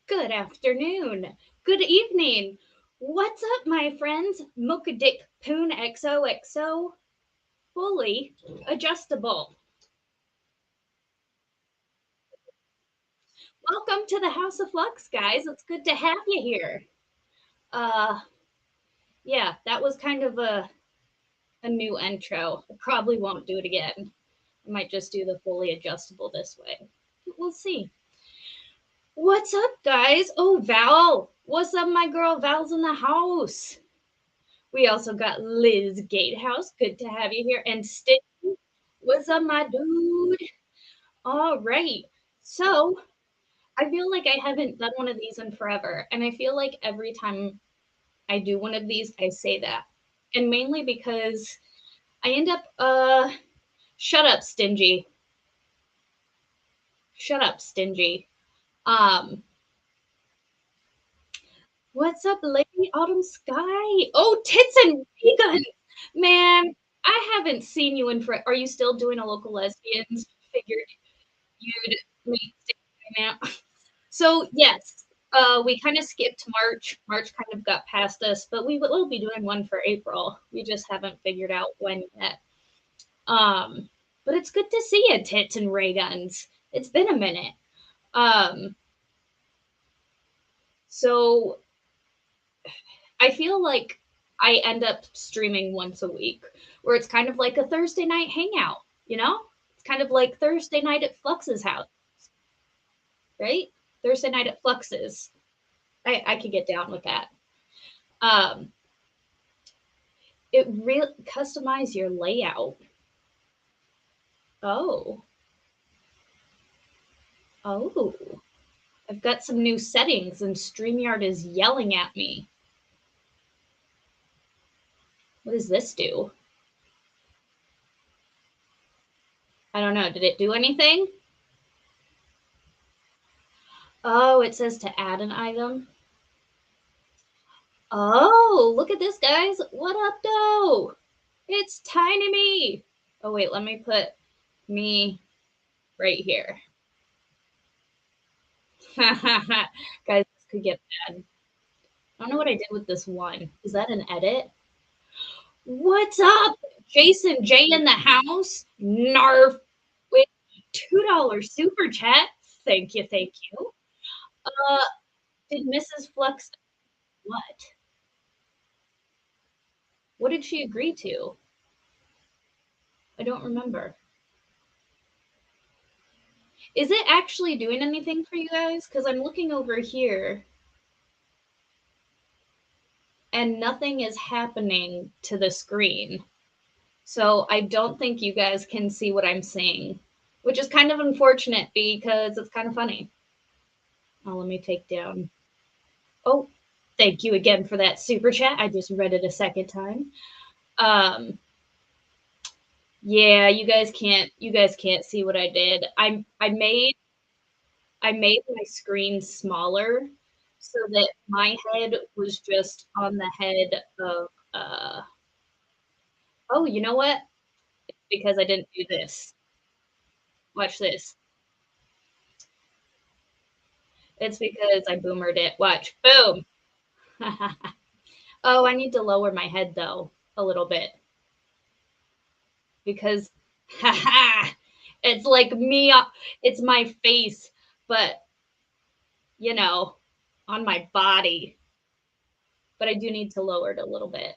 Good afternoon. Good evening. What's up, my friends? Mocha Dick Poon XOXO, fully adjustable. Welcome to the House of Flux, guys. It's good to have you here. Uh, yeah, that was kind of a new intro. I probably won't do it again. I might just do the fully adjustable this way. We'll see. What's up, guys? Oh, Val. What's up, my girl? Val's in the house. We also got Liz Gatehouse. Good to have you here. And Stitch. What's up, my dude? All right. So I feel like I haven't done one of these in forever. And I feel like every time I do one of these, I say that. And mainly because I end up, shut up, stingy. Shut up, stingy. Um, what's up, Lady Autumn Sky? Oh, tits and ray man. I haven't seen you in for. Are you still doing a local lesbians? Figured you'd meet right now. So yes, we kind of skipped March. March kind of got past us, but we will be doing one for April. We just haven't figured out when yet. Um, but it's good to see you, tits and ray guns. It's been a minute. Um, so I feel like I end up streaming once a week, where it's kind of like a Thursday night hangout. You know, it's kind of like Thursday night at Flux's house, right? Thursday night at Flux's. I could get down with that. Um, it really customize your layout. Oh, oh, I've got some new settings, and StreamYard is yelling at me. What does this do? I don't know. Did it do anything? Oh, it says to add an item. Oh, look at this, guys. What up, though? It's Tiny Me. Oh, wait, let me put me right here. Guys, this could get bad. I don't know what I did with this one. Is that an edit? What's up? Jason J in the house. Narf with $2 super chat. Thank you, thank you. Uh, did Mrs. Flux what? What did she agree to? I don't remember. Is it actually doing anything for you guys? Because I'm looking over here and nothing is happening to the screen. So I don't think you guys can see what I'm seeing, which is kind of unfortunate because it's kind of funny. Oh, let me take down. Oh, thank you again for that super chat. I just read it a second time. Um, yeah, you guys can't see what I did. I made my screen smaller so that my head was just on the head of oh, you know what? Because I didn't do this. Watch this. It's because I boomered it. Watch. Boom. Oh, I need to lower my head though a little bit because it's like me, it's my face, but you know, on my body. But I do need to lower it a little bit.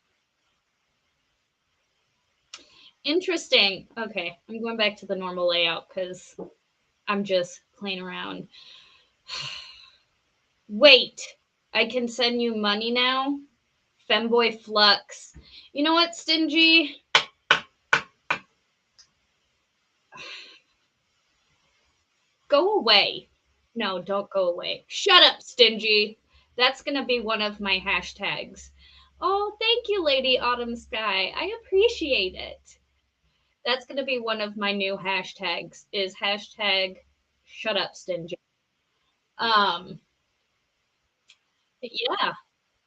Interesting. Okay, I'm going back to the normal layout because I'm just playing around. Wait, I can send you money now? Femboy Flux. You know what, Stingy? Go away. No, don't go away. Shut up, Stingy. That's going to be one of my hashtags. Oh, thank you, Lady Autumn Sky. I appreciate it. That's going to be one of my new hashtags is hashtag shut up, Stingy. Um, yeah,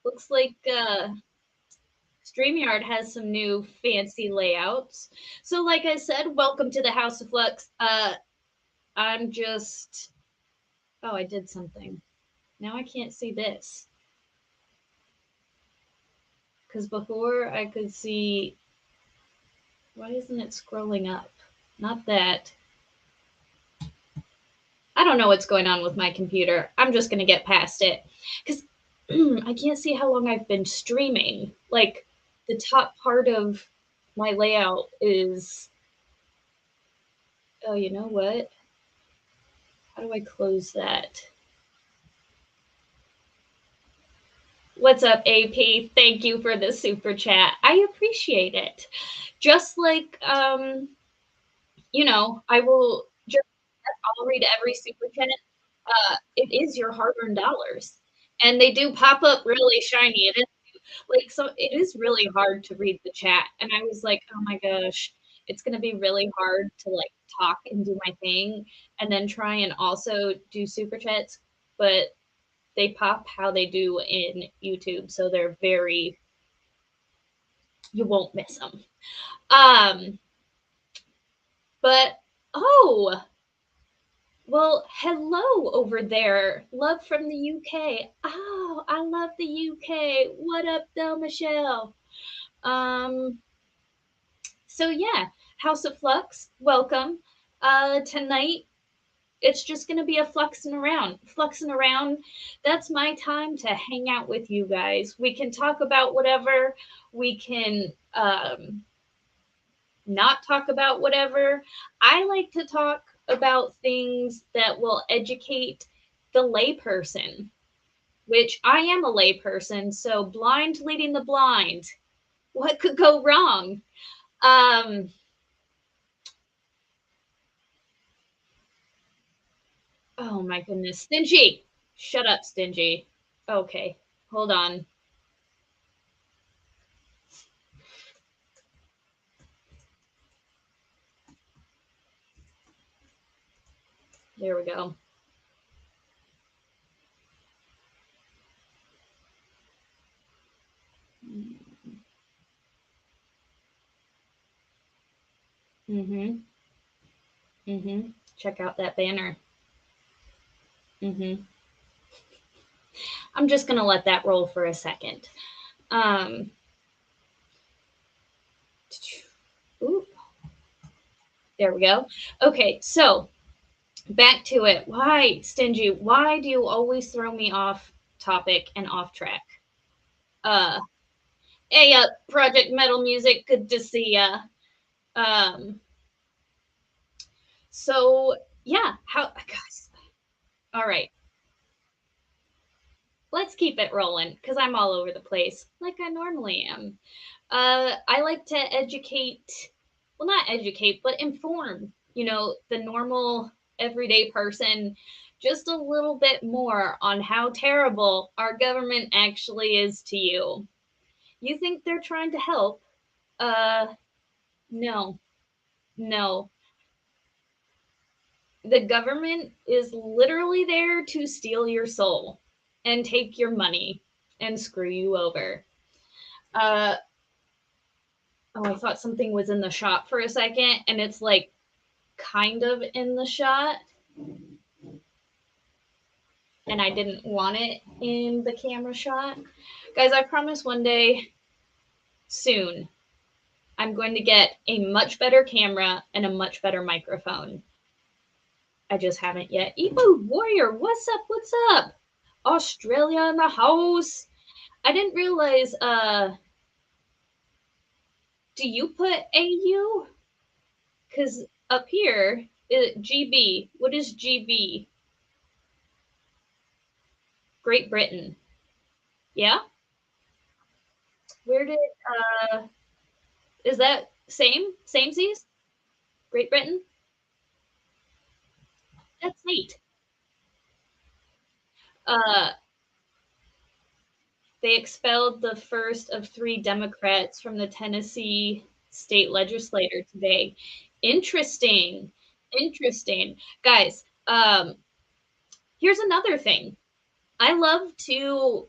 looks like StreamYard has some new fancy layouts. So, like I said, welcome to the House of Flux. I'm just. Oh, I did something. Now I can't see this. Because before I could see. Why isn't it scrolling up? Not that. I don't know what's going on with my computer. I'm just going to get past it. Because I can't see how long I've been streaming. Like, the top part of my layout is. Oh, you know what? How do I close that? What's up, AP? Thank you for the super chat. I appreciate it. Just like, I will just I'll read every super chat. It is your hard-earned dollars, and they do pop up really shiny. It is like so. It is really hard to read the chat, and I was like, oh my gosh, it's gonna be really hard to like talk and do my thing, and then try and also do super chats, but they pop how they do in YouTube, so they're very you won't miss them. Um, but oh, well, hello over there. Love from the UK. Oh, I love the UK. What up, though, Michelle? Um, so yeah, House of Flux, welcome. Tonight it's just gonna be a fluxing around. Fluxing around. That's my time to hang out with you guys. We can talk about whatever. We can not talk about whatever. I like to talk about things that will educate the layperson, which I am a layperson. So, blind leading the blind. What could go wrong? Um, oh my goodness. Stingy. Shut up, Stingy. Okay, hold on. There we go. Mm-hmm. Mm-hmm. Check out that banner. Mm-hmm. I'm just gonna let that roll for a second. Um, ooh, there we go. Okay, so back to it. Why, Stingy? Why do you always throw me off topic and off track? Uh, hey, Project Metal Music. Good to see ya. Um, so yeah, how, guys? All right, let's keep it rolling because I'm all over the place like I normally am. I like to educate, well, not educate, but inform, the normal everyday person just a little bit more on how terrible our government actually is to you. You think they're trying to help? Uh, no, no. The government is literally there to steal your soul and take your money and screw you over. Uh, oh, I thought something was in the shot for a second, and it's like kind of in the shot, and I didn't want it in the camera shot. Guys, I promise one day soon I'm going to get a much better camera and a much better microphone. I just haven't yet. Evo Warrior, what's up? What's up? Australia in the house. I didn't realize, do you put AU? Because up here, GB. What is GB? Great Britain. Yeah? Where did, uh, is that same? Samesies? Great Britain? That's neat. Uh, they expelled the first of three Democrats from the Tennessee state legislature today. Interesting. Interesting. Guys, here's another thing. I love to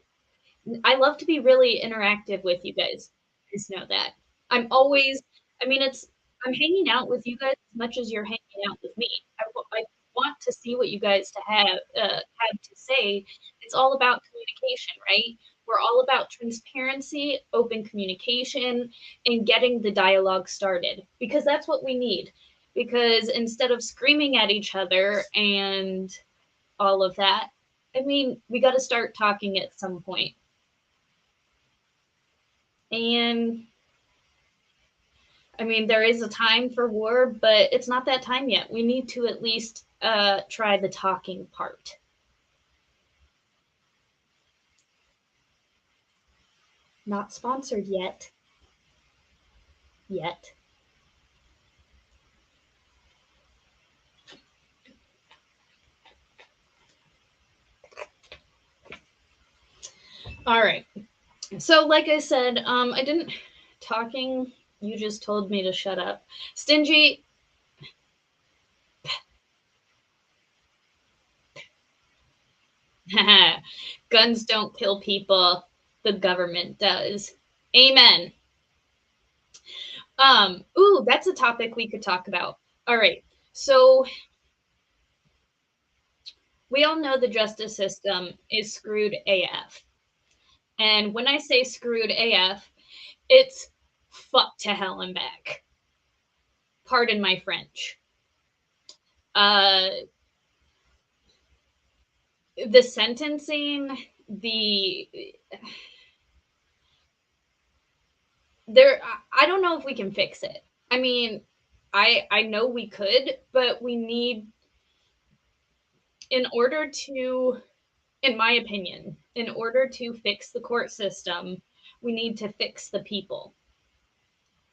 I love to be really interactive with you guys. Just know that. I'm always, I mean, I'm hanging out with you guys as much as you're hanging out with me. I want to see what you guys have to say, It's all about communication, right? We're all about transparency, open communication, and getting the dialogue started because that's what we need. Because instead of screaming at each other and all of that, I mean, we got to start talking at some point. And I mean, there is a time for war, but it's not that time yet. We need to at least try the talking part. Not sponsored yet. Yet. All right. So, like I said, I didn't talking. You just told me to shut up. Stingy. Guns don't kill people. The government does. Amen. Ooh, that's a topic we could talk about. All right. So we all know the justice system is screwed AF. And when I say screwed AF, it's fuck to hell and back. Pardon my French. Uh, the sentencing, the there, I don't know if we can fix it. I mean, I know we could, but we need, in order to, in my opinion, in order to fix the court system, we need to fix the people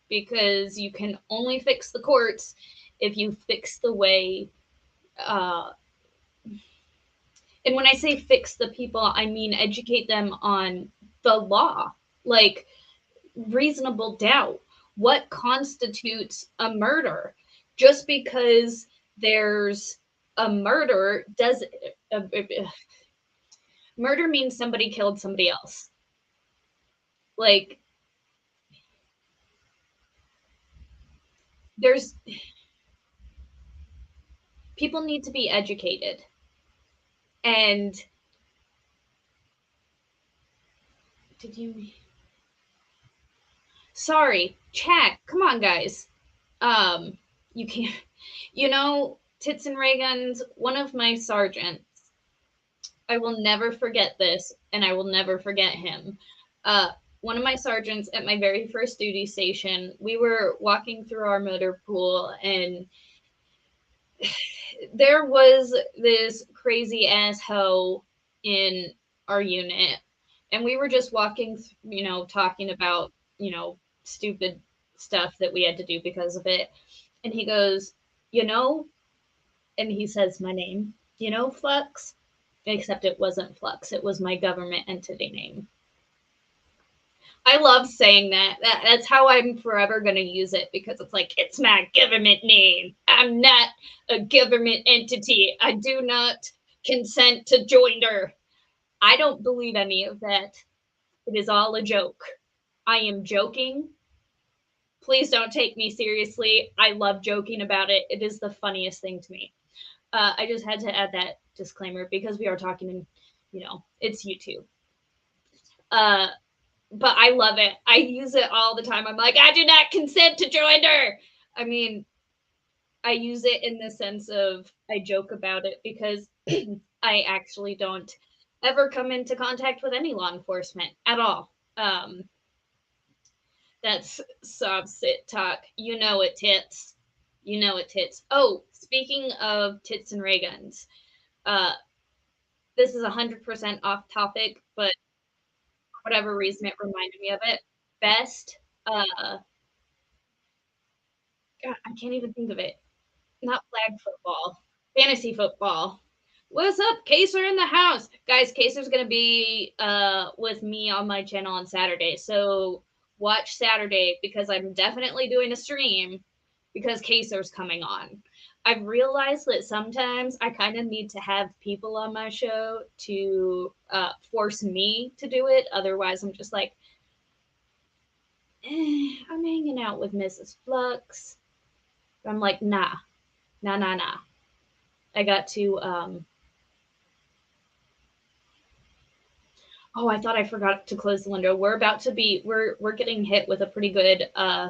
because you can only fix the courts if you fix the way. Uh, and when I say fix the people, I mean educate them on the law, like reasonable doubt. What constitutes a murder? Just because there's a murder does murder means somebody killed somebody else. Like there's people need to be educated. And did you sorry, chat. Come on guys. You can't you know, tits and ray guns, one of my sergeants, I will never forget this, and I will never forget him. One of my sergeants at my very first duty station, we were walking through our motor pool, and there was this crazy ass hoe in our unit, and we were just walking, talking about, stupid stuff that we had to do because of it. And he goes, you know, and he says my name, Flux, except it wasn't Flux, it was my government entity name. I love saying that's how I'm forever going to use it because it's like it's my government name. I'm not a government entity. I do not consent to joinder. I don't believe any of that. It is all a joke. I am joking. Please don't take me seriously. I love joking about it. It is the funniest thing to me. I just had to add that disclaimer because we are talking in, it's YouTube. Uh, but I love it. I use it all the time. I'm like, I do not consent to joinder. I mean, I use it in the sense of I joke about it because I actually don't ever come into contact with any law enforcement at all. That's sob sit talk. You know it, tits. You know it, tits. Oh, speaking of tits and ray guns, uh, this is 100% off topic, but for whatever reason, it reminded me of it. Best, God, I can't even think of it. Not flag football, fantasy football. What's up? Kaser in the house. Guys, Kaser's going to be with me on my channel on Saturday. So watch Saturday because I'm definitely doing a stream because Kaser's coming on. I've realized that sometimes I kind of need to have people on my show to force me to do it. Otherwise, I'm just like, I'm hanging out with Mrs. Flux. I'm like, nah, nah. I got to Oh, I thought I forgot to close the window. We're getting hit with a pretty good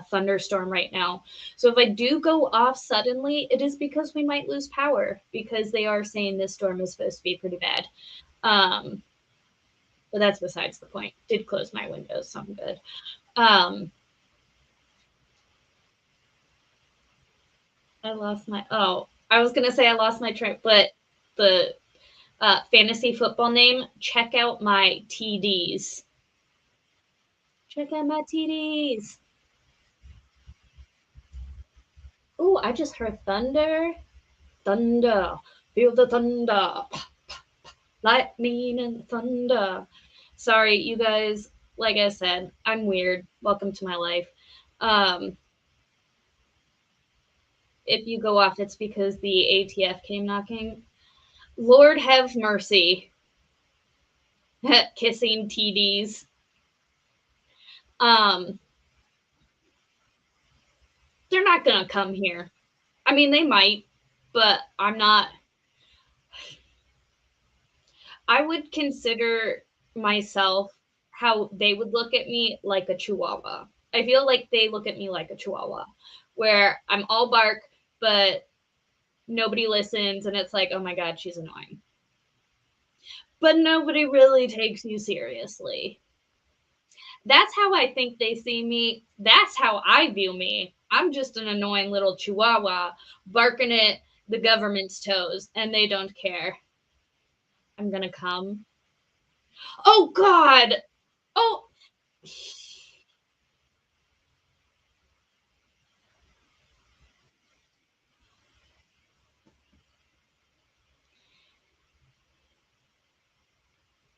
thunderstorm right now. So if I do go off suddenly, it is because we might lose power because they are saying this storm is supposed to be pretty bad. Um, but that's besides the point. Did close my windows, so I'm good. Um, I lost my. Oh, I was gonna say I lost my train, but the fantasy football name. Check out my TDs. Check out my TDs. Oh, I just heard thunder. Thunder. Feel the thunder. Lightning and thunder. Sorry, you guys. Like I said, I'm weird. Welcome to my life. Um, if you go off, it's because the ATF came knocking. Lord have mercy. Kissing TDs. Um, they're not gonna come here. I mean, they might, but I'm not. I would consider myself how they would look at me like a chihuahua. I feel like they look at me like a chihuahua, where I'm all bark, but nobody listens, and it's like, oh my god, she's annoying. But nobody really takes you seriously. That's how I think they see me. That's how I view me. I'm just an annoying little chihuahua barking at the government's toes, and they don't care. I'm gonna come. Oh God! Oh,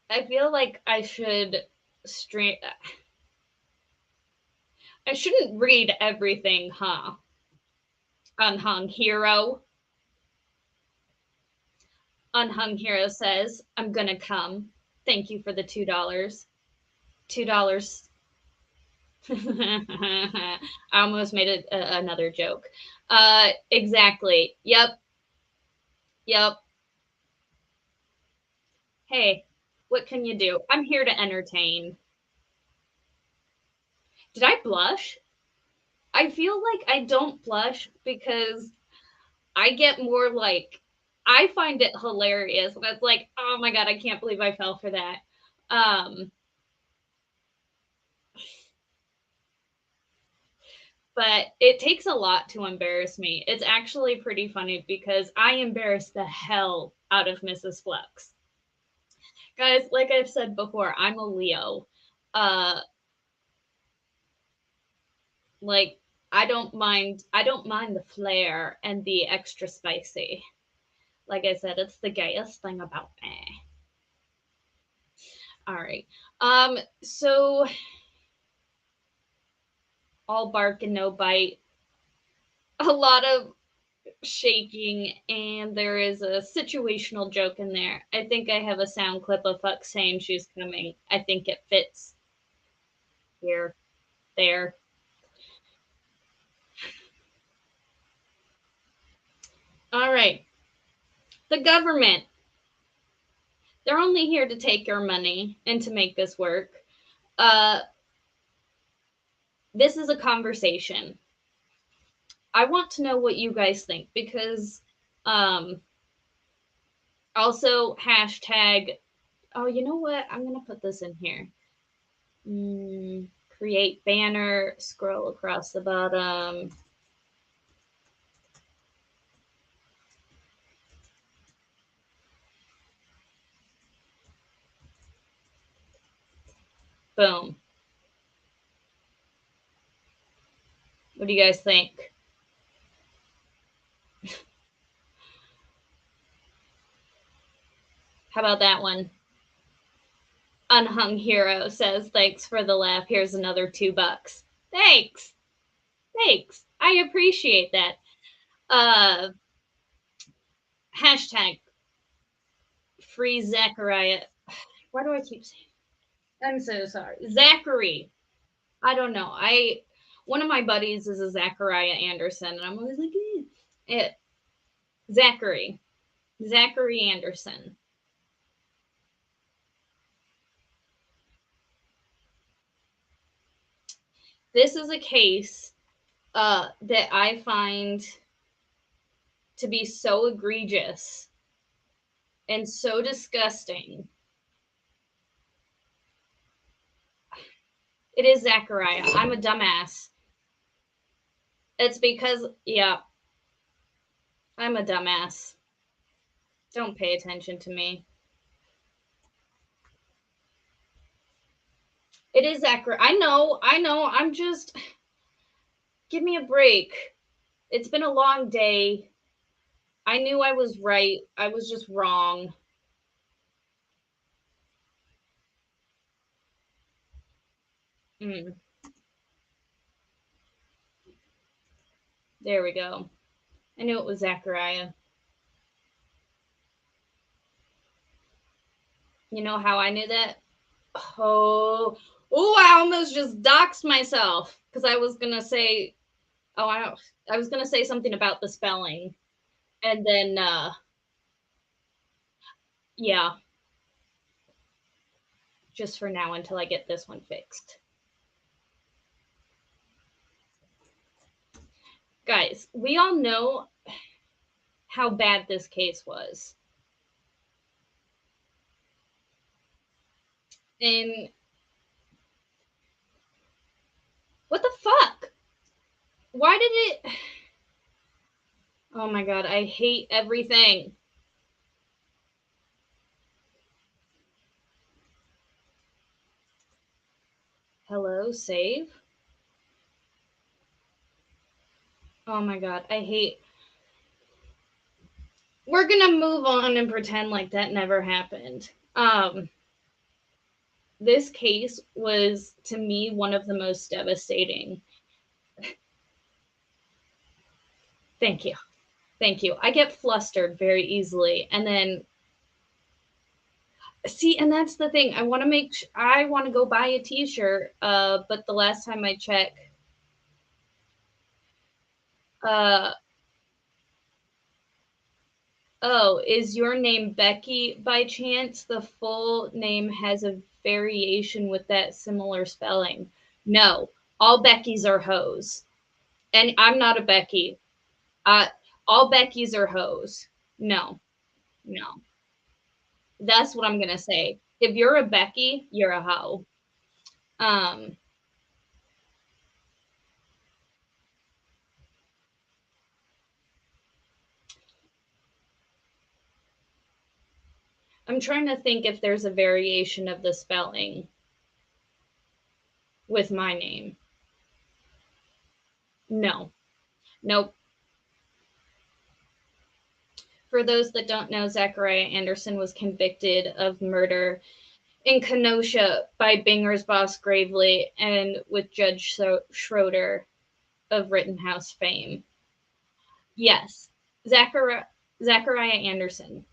I feel like stream. I shouldn't read everything, huh? Unhung Hero. Unhung Hero says, "I'm gonna come. Thank you for the $2. $2." I almost made another joke. Exactly. Yep. Yep. Hey, what can you do? I'm here to entertain. Did I blush? I feel like I don't blush because I get more like I find it hilarious. And it's like, oh my god, I can't believe I fell for that. Um, but it takes a lot to embarrass me. It's actually pretty funny because I embarrass the hell out of Mrs. Flux. Guys, like I've said before, I'm a Leo. Uh like I don't mind the flair and the extra spicy. Like I said, it's the gayest thing about me. All right. So all bark and no bite. A lot of shaking, and there is a situational joke in there. I think I have a sound clip of Fuck saying she's coming. I think it fits here, there. All right. The government, they're only here to take your money and to make this work. Uh, this is a conversation. I want to know what you guys think because um, also hashtag, oh, you know what? I'm going to put this in here. Create banner, scroll across the bottom. Boom. What do you guys think? How about that one? Unhung Hero says, thanks for the laugh. Here's another $2. Thanks. Thanks. I appreciate that. Uh, hashtag free Zachariah. Why do I keep saying? I'm so sorry. Zachary. I don't know. One of my buddies is a Zachariah Anderson, and I'm always like, it. Zachary. Zachary Anderson. This is a case that I find to be so egregious and so disgusting. It is Zachariah. I'm a dumbass. It's because, yeah, I'm a dumbass. Don't pay attention to me. It is Zachariah. I know. I'm just, give me a break. It's been a long day. I knew I was right. I was just wrong. Mm, there we go. I knew it was Zachariah. You know how I knew that? Oh, oh! I almost just doxed myself because I was gonna say, oh, I was gonna say something about the spelling, and then, yeah, just for now until I get this one fixed. Guys, we all know how bad this case was, and what the fuck? Why did it? Oh my god, I hate everything. Hello, save. Oh my god, I hate. We're gonna move on and pretend like that never happened. This case was to me one of the most devastating. Thank you. Thank you. I get flustered very easily. And then see, and that's the thing. I want to go buy a t-shirt, but the last time I checked, uh oh, is your name Becky by chance? The full name has a variation with that similar spelling. No, all Beckys are hoes. And I'm not a Becky. Uh all Beckys are hoes. No, no. That's what I'm gonna say. If you're a Becky, you're a hoe. Um, I'm trying to think if there's a variation of the spelling with my name. No, nope. For those that don't know, Zachariah Anderson was convicted of murder in Kenosha by Binger's boss Gravely and with Judge Schroeder of Rittenhouse fame. Yes, Zachariah Anderson.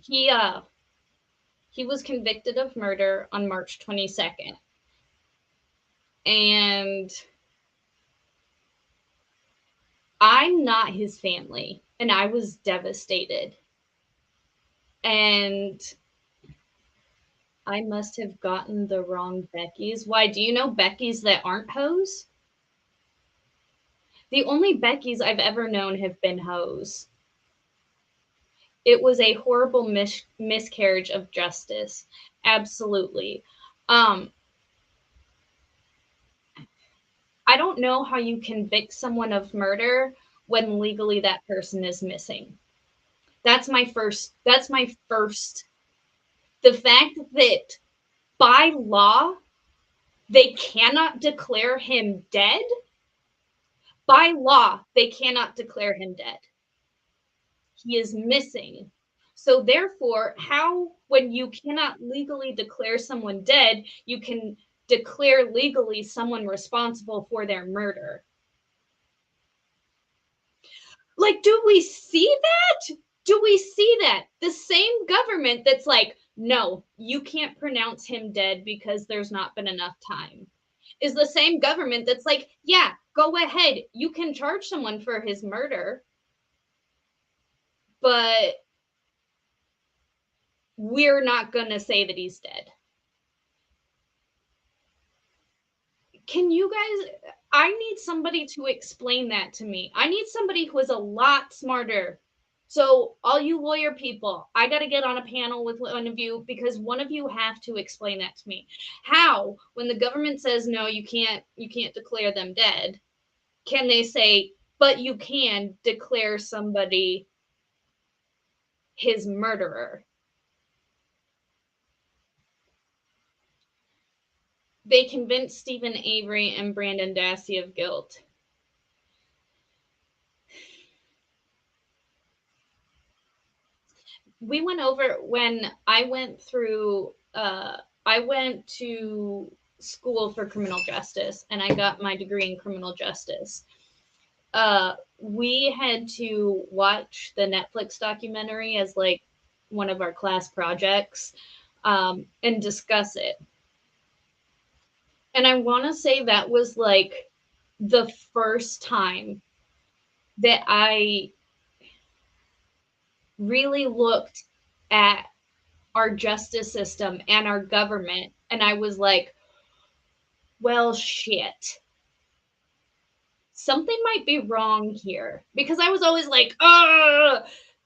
He uh he was convicted of murder on March 22nd. And I'm not his family, and I was devastated. And I must have gotten the wrong Becky's. Why? Do you know Becky's that aren't hoes? The only Becky's I've ever known have been hoes. It was a horrible miscarriage of justice. Absolutely. Um, I don't know how you convict someone of murder when legally that person is missing. That's my first. The fact that by law they cannot declare him dead. By law, they cannot declare him dead. He is missing. So, therefore, how, when you cannot legally declare someone dead, you can declare legally someone responsible for their murder? Like, do we see that? Do we see that? The same government that's like, no, you can't pronounce him dead because there's not been enough time, is the same government that's like, yeah, go ahead. You can charge someone for his murder, but we're not going to say that he's dead. Can you guys I need somebody to explain that to me. I need somebody who is a lot smarter. So, all you lawyer people, I gotta get on a panel with one of you because one of you have to explain that to me. How, when the government says no, you can't declare them dead, can they say, but you can declare somebody his murderer? They convinced Stephen Avery and Brandon Dassey of guilt. We went over when I went to school for criminal justice and I got my degree in criminal justice. We had to watch the Netflix documentary as like one of our class projects, and discuss it. And I want to say that was like the first time that I really looked at our justice system and our government. And I was like, well, shit. Something might be wrong here. Because I was always like, oh,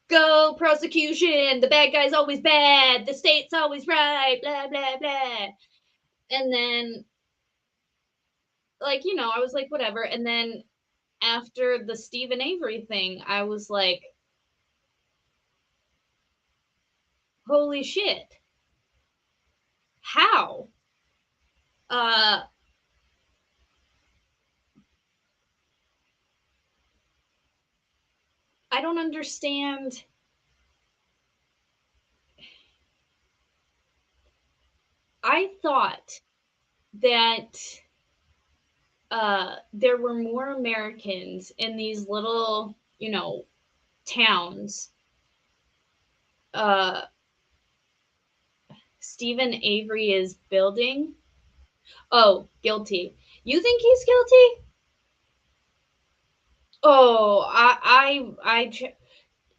go prosecution. The bad guy's always bad. The state's always right. Blah, blah, blah. And then, like, I was like, whatever. And then after the Stephen Avery thing, I was like, holy shit. How? Uh, I don't understand. I thought that there were more Americans in these little, towns. Uh, Stephen Avery is building. Oh, guilty. You think he's guilty? Oh,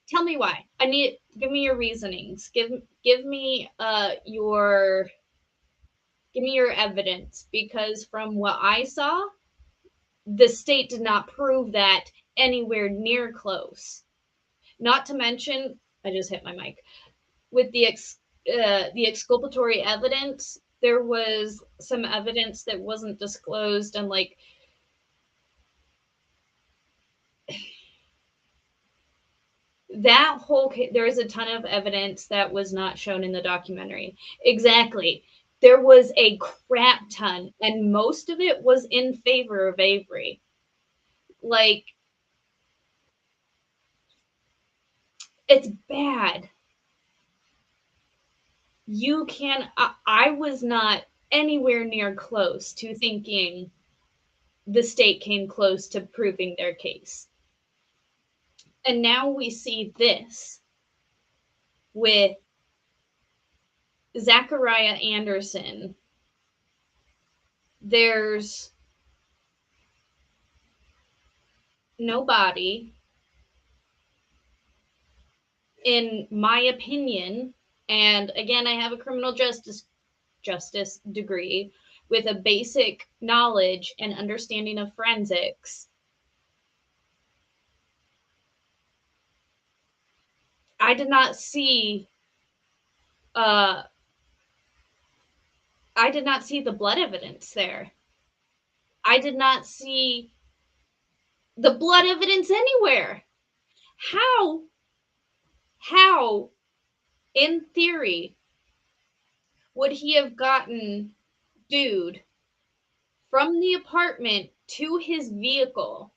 tell me why. Give me your reasonings. Give me your evidence because from what I saw, the state did not prove that anywhere near close. Not to mention, I just hit my mic. With the exculpatory evidence, there was some evidence that wasn't disclosed, and like that whole there is a ton of evidence that was not shown in the documentary. Exactly. There was a crap ton, and most of it was in favor of Avery. Like, it's bad. I was not anywhere near close to thinking the state came close to proving their case. And now we see this with Zachariah Anderson. There's no body, in my opinion, and again, I have a criminal justice degree with a basic knowledge and understanding of forensics. I did not see uh I did not see the blood evidence there. I did not see the blood evidence anywhere. How how in theory would he have gotten dude from the apartment to his vehicle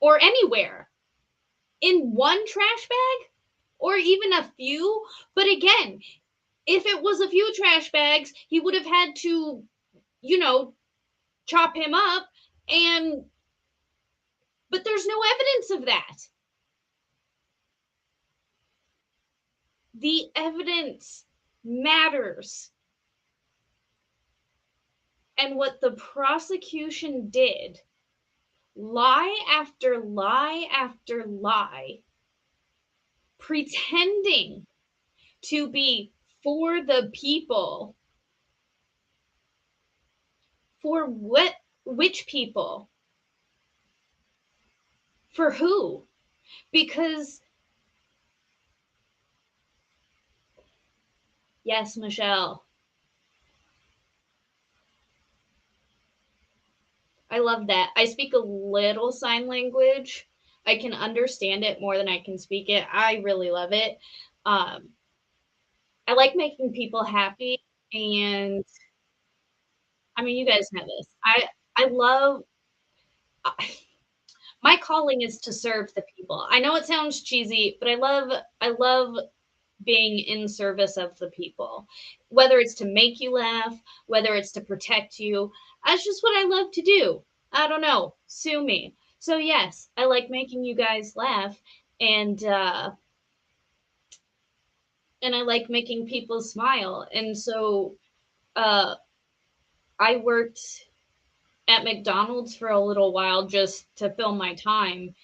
or anywhere in one trash bag or even a few? But again, if it was a few trash bags, he would have had to, chop him up, and but there's no evidence of that. The evidence matters. And what the prosecution did, lie after lie after lie, pretending to be for the people, for what Which people? For who? Because yes, Michelle, I love that. I speak a little sign language. I can understand it more than I can speak it. I really love it. Um, I like making people happy, and I mean, you guys know this. I love my calling is to serve the people. I know it sounds cheesy, but I love being in service of the people. Whether it's to make you laugh, whether it's to protect you, that's just what I love to do. I don't know. Sue me. So yes, I like making you guys laugh, and and I like making people smile. And so uh I worked at McDonald's for a little while just to fill my time,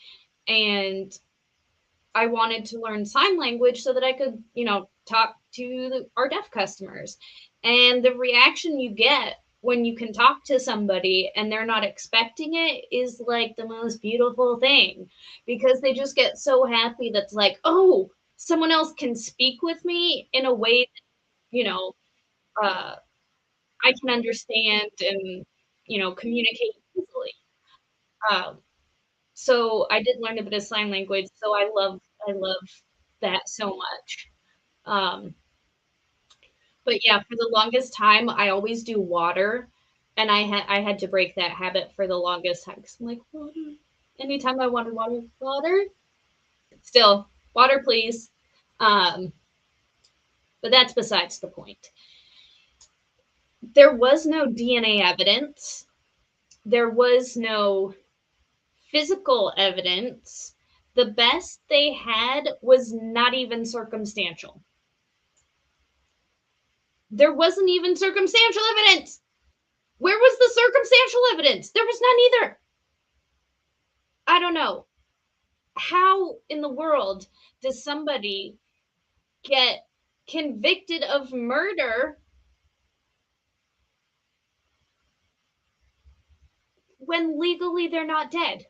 and I wanted to learn sign language so that I could, talk to our deaf customers. And the reaction you get when you can talk to somebody and they're not expecting it is like the most beautiful thing, because they just get so happy that's like, oh, someone else can speak with me in a way that, you know, uh, I can understand and, communicate easily. Um, so I did learn a bit of sign language, so I love that so much. Um, but yeah, for the longest time, I always do water, and I had to break that habit for the longest time because I'm like, water. Anytime I wanted water, water. Still, water, please. Um, but that's besides the point. There was no DNA evidence. There was no physical evidence. The best they had was not even circumstantial. There wasn't even circumstantial evidence. Where was the circumstantial evidence? There was none either. I don't know. How in the world does somebody get convicted of murder when legally they're not dead?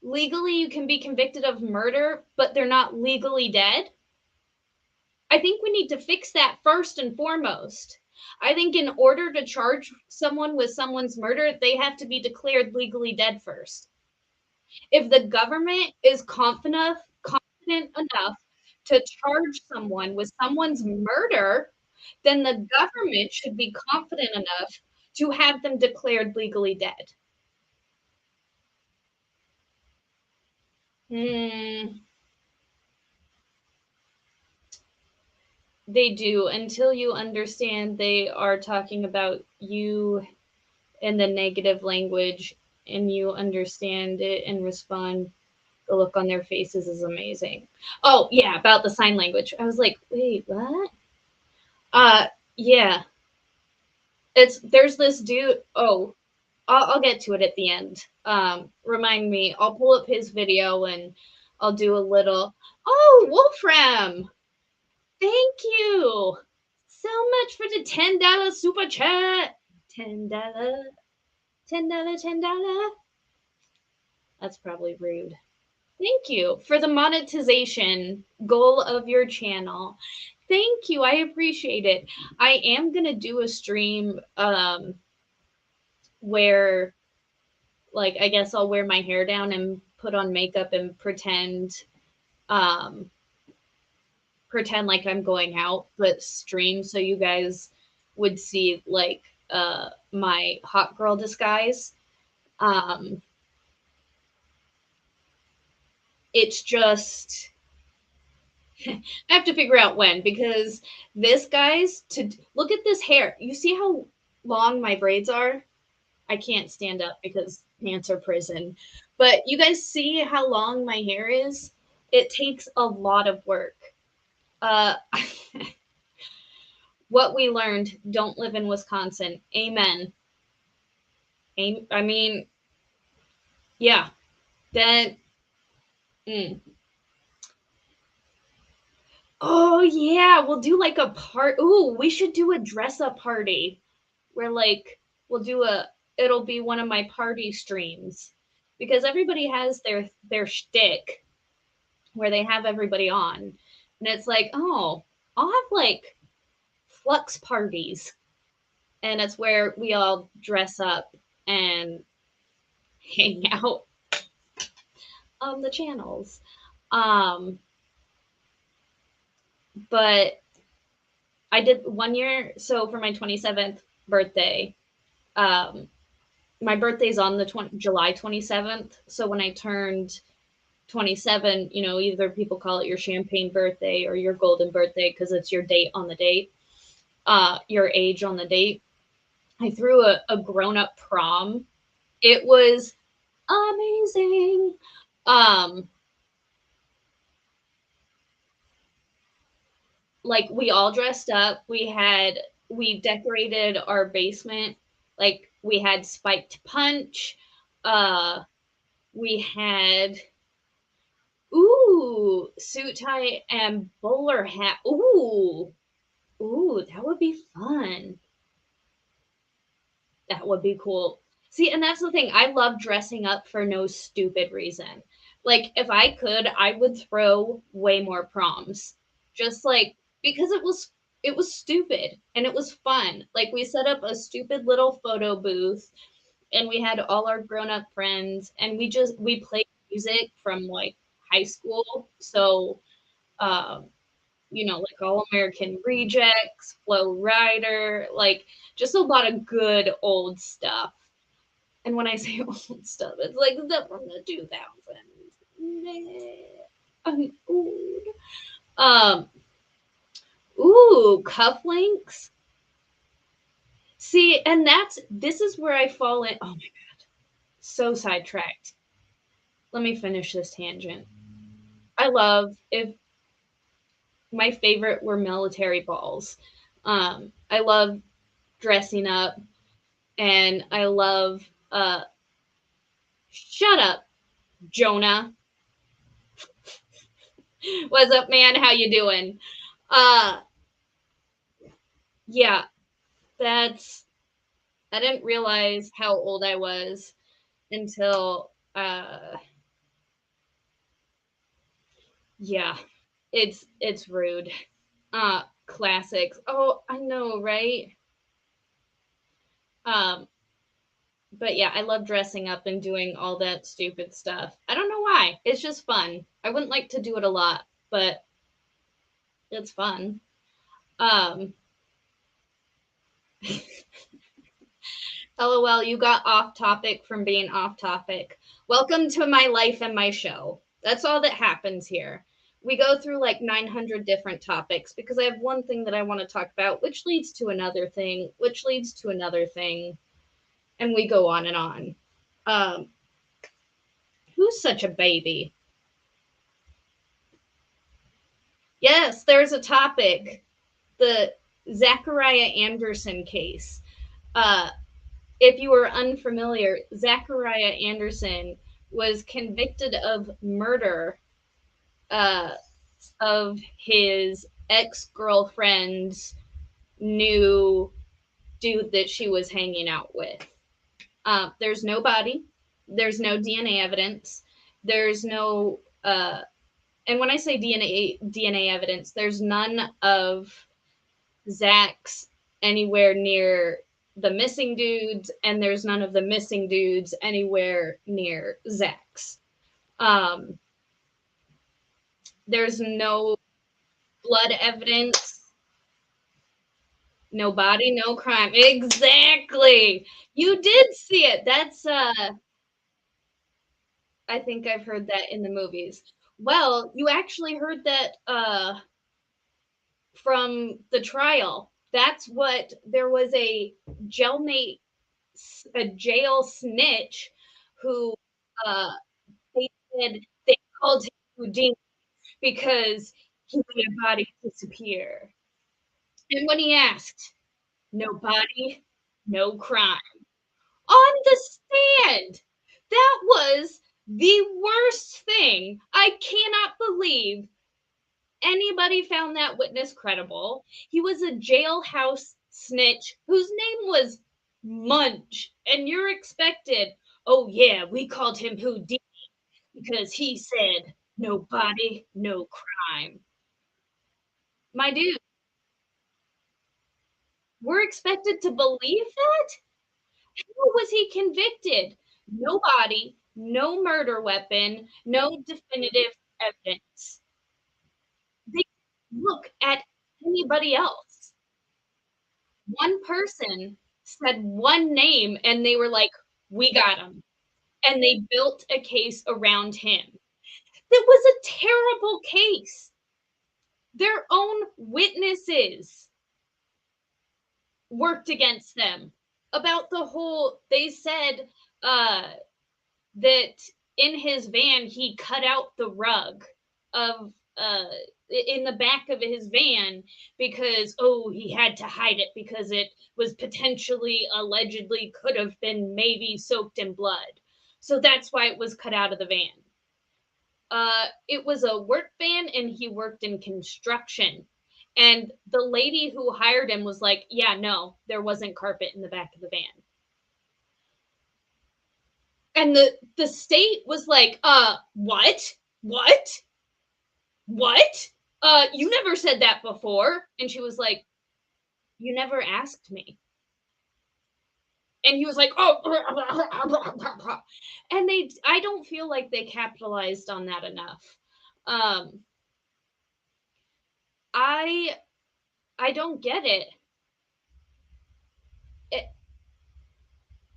Legally, you can be convicted of murder, but they're not legally dead. I think we need to fix that first and foremost. I think in order to charge someone with someone's murder, they have to be declared legally dead first. If the government is confident enough to charge someone with someone's murder, then the government should be confident enough to have them declared legally dead. Hmm, they do, until you understand they are talking about you in the negative language and you understand it and respond. The look on their faces is amazing. Oh, yeah, about the sign language. I was like, wait, what? Uh, yeah, there's this dude. Oh, I'll get to it at the end. Remind me. I'll pull up his video and I'll do a little. Oh, Wolfram, thank you so much for the $10 super chat. $10, $10, $10. That's probably rude. Thank you for the monetization goal of your channel. Thank you. I appreciate it. I am gonna do a stream where, like, I guess I'll wear my hair down and put on makeup and um pretend like I'm going out, but stream so you guys would see like my hot girl disguise. Um it's just I have to figure out when, because this guy's to look at this hair. You see how long my braids are? I can't stand up because pants are prison. But you guys see how long my hair is? It takes a lot of work. Uh, what we learned, don't live in Wisconsin. Amen. I mean, yeah, that. Mm. Oh, yeah, we'll do like a part. Ooh, we should do a dress up party where like we'll do it'll be one of my party streams because everybody has their shtick where they have everybody on, and it's like, oh, I'll have like flux parties, and it's where we all dress up and hang out on the channels. Um, but I did 1 year. So for my 27th birthday, um, my birthday's on the July 27th. So when I turned 27, you know, either people call it your champagne birthday or your golden birthday because it's your date on the date, your age on the date. I threw a grown up prom. It was amazing. Um, like we all dressed up. We decorated our basement. Like we had spiked punch. Uh, we had suit tie and bowler hat. That would be fun. That would be cool. See, and that's the thing. I love dressing up for no stupid reason. Like, if I could, I would throw way more proms. Just like because it was stupid and it was fun. Like we set up a stupid little photo booth and we had all our grown-up friends and we played music from like high school. So um like All American Rejects, Flow Rider, like just a lot of good old stuff. And when I say old stuff, it's like stuff from the 2000s. I'm old. Um, cufflinks. See, and this is where I fall in. Oh my god, so sidetracked. Let me finish this tangent. I love if my favorite were military balls. I love dressing up and I love shut up, Jonah. What's up, man? How you doing? Uh yeah, that's I didn't realize how old I was until yeah, it's rude. Classics. Oh, I know, right? Um but yeah, I love dressing up and doing all that stupid stuff. I don't know why. It's just fun. I wouldn't like to do it a lot, but it's fun. Um LOL, you got off topic from being off topic. Welcome to my life and my show. That's all that happens here. We go through like 900 different topics because I have one thing that I want to talk about, which leads to another thing, which leads to another thing, and we go on and on. Um, who's such a baby? Yes, there's a topic. The Zachariah Anderson case. Uh, if you were unfamiliar, Zachariah Anderson was convicted of murder uh, of his ex girlfriend's new dude that she was hanging out with. There's no body, there's no DNA evidence, there's no, and when I say DNA evidence, there's none of Zach's anywhere near the missing dudes, and there's none of the missing dudes anywhere near Zach's. Um, there's no blood evidence, no body, no crime. Exactly. You did see it. That's I think I've heard that in the movies. Well, you actually heard that from the trial. That's what there was jailmate a jail snitch who uh they said they called him Houdini because he made a body disappear. And when he asked, no body, no crime. On the stand. That was the worst thing. I cannot believe anybody found that witness credible. He was a jailhouse snitch whose name was Munch, and you're expected, oh yeah, we called him Houdini because he said no body, no crime. My dude, we're expected to believe that? How was he convicted? No body, no murder weapon, no definitive evidence. They look at anybody else. One person said one name and they were like, we got him. And they built a case around him. It was a terrible case. Their own witnesses worked against them about the whole, they said uh that in his van he cut out the rug of in the back of his van because oh he had to hide it because it was potentially allegedly could have been maybe soaked in blood, so that's why it was cut out of the van. It was a work van and he worked in construction, and the lady who hired him was like, yeah, no, there wasn't carpet in the back of the van. And the state was like, what, you never said that before. And she was like, you never asked me. And he was like, oh, and they, I don't feel like they capitalized on that enough. um i I don't get it. it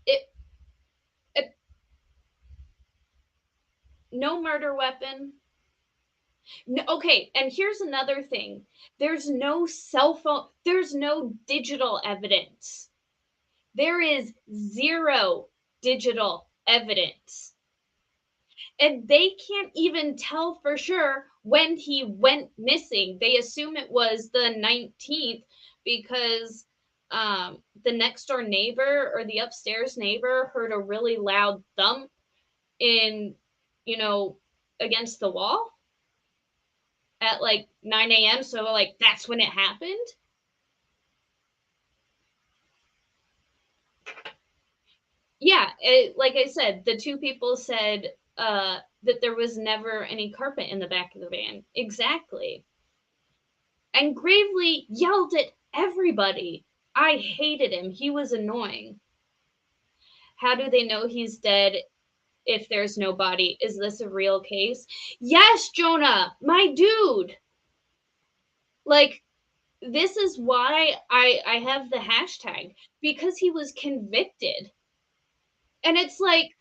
it, it no murder weapon. No, okay, and here's another thing. There's no cell phone, there's no digital evidence. There is zero digital evidence. And they can't even tell for sure when he went missing. They assume it was the 19th because the next door neighbor or the upstairs neighbor heard a really loud thump in, you know, against the wall at like 9 a.m. So, like, that's when it happened. Yeah, like I said, the two people said that there was never any carpet in the back of the van. Exactly. And Gravely yelled at everybody. I hated him. He was annoying. How do they know he's dead if there's no body? Is this a real case? Yes, Jonah, my dude. Like, this is why I have the hashtag, because he was convicted. And it's like,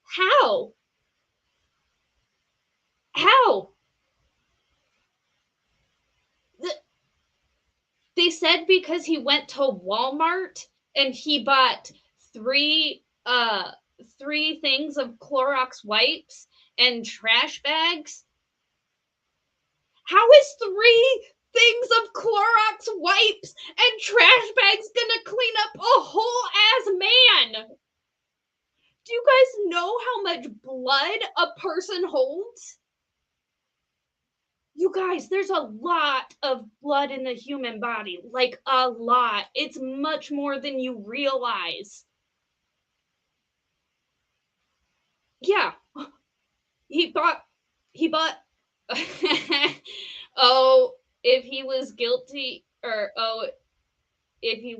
how? How? They said because he went to Walmart and he bought three uh three things of Clorox wipes and trash bags. How is three things of Clorox wipes and trash bags gonna clean up a whole ass man? Do you guys know how much blood a person holds? You guys, there's a lot of blood in the human body, like a lot. It's much more than you realize. Yeah, he bought, he bought. Oh, if he was guilty, or oh, if he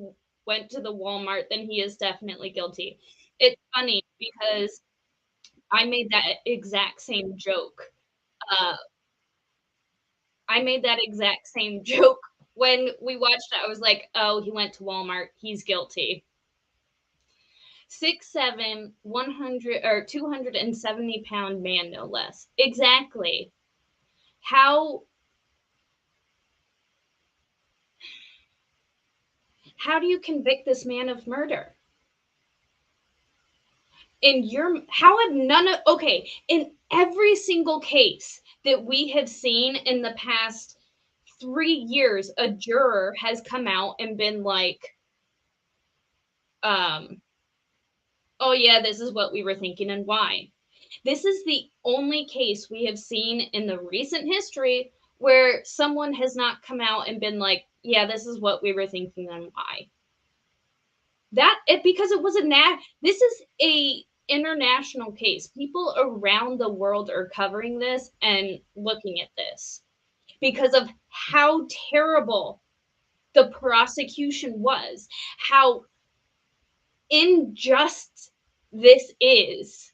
went to the Walmart, then he is definitely guilty. It's funny because I made that exact same joke. Uh, I made that exact same joke when we watched it. I was like, oh, he went to Walmart. He's guilty. 6'7", 100 or 270-pound man, no less. Exactly. How how do you convict this man of murder? In your, how have none of, okay, in every single case that we have seen in the past 3 years, a juror has come out and been like, um, oh yeah, this is what we were thinking and why. This is the only case we have seen in the recent history where someone has not come out and been like, yeah, this is what we were thinking and why. because it was this is a international case. People around the world are covering this and looking at this because of how terrible the prosecution was, how unjust this is.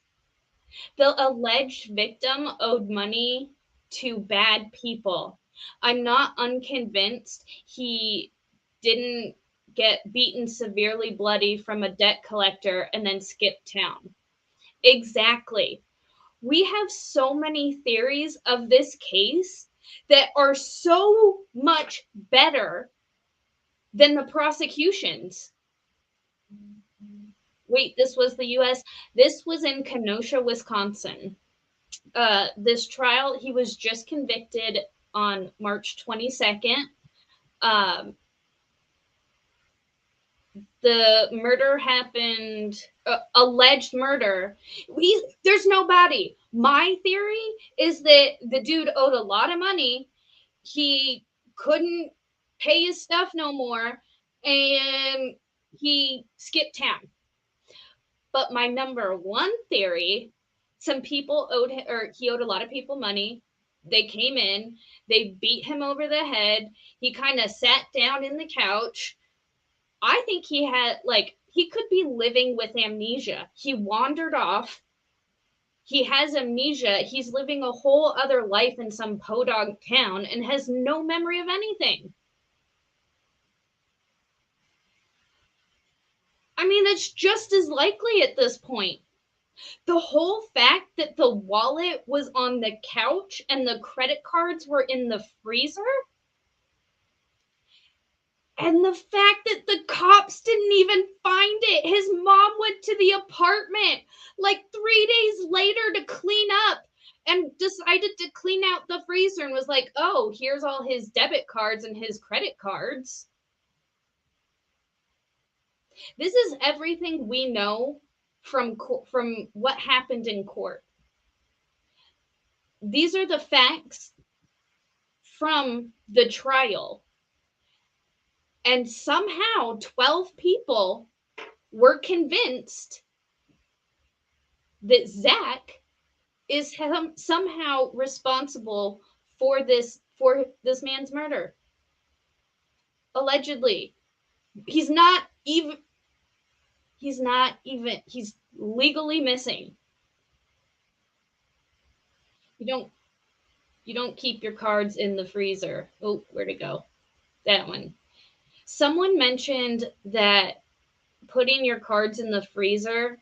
The alleged victim owed money to bad people. I'm not unconvinced he didn't get beaten severely bloody from a debt collector and then skip town. Exactly. We have so many theories of this case that are so much better than the prosecutions. Wait, this was the US? This was in Kenosha, Wisconsin. This trial, he was just convicted on March 22nd. Um, the murder happened, alleged murder. There's no body. My theory is that the dude owed a lot of money. He couldn't pay his stuff no more, and he skipped town. But my number one theory, some people owed him, or he owed a lot of people money. They came in, they beat him over the head. He kind of sat down in the couch. I think he had, like, he could be living with amnesia. He wandered off. He has amnesia. He's living a whole other life in some podunk town and has no memory of anything. I mean, it's just as likely at this point. The whole fact that the wallet was on the couch and the credit cards were in the freezer, and the fact that the cops didn't even find it. His mom went to the apartment like 3 days later to clean up and decided to clean out the freezer and was like, oh, here's all his debit cards and his credit cards. This is everything we know from what happened in court. These are the facts from the trial. And somehow 12 people were convinced that Zach is somehow responsible for this man's murder. Allegedly. He's legally missing. You don't keep your cards in the freezer. Oh, where'd it go? That one. Someone mentioned that putting your cards in the freezer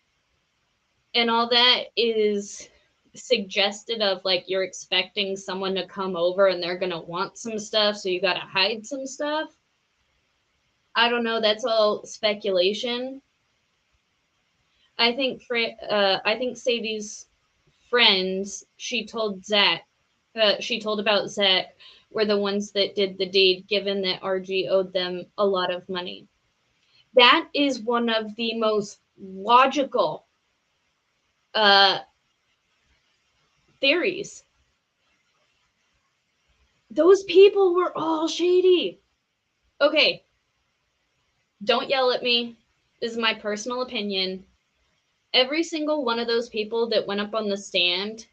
and all that is suggested of, like, you're expecting someone to come over and they're gonna want some stuff, so you gotta hide some stuff. I don't know. That's all speculation. I think Sadie's friends she told about Zach were the ones that did the deed, given that RG owed them a lot of money. That is one of the most logical theories. Those people were all shady. Okay, don't yell at me. This is my personal opinion. Every single one of those people that went up on the stand,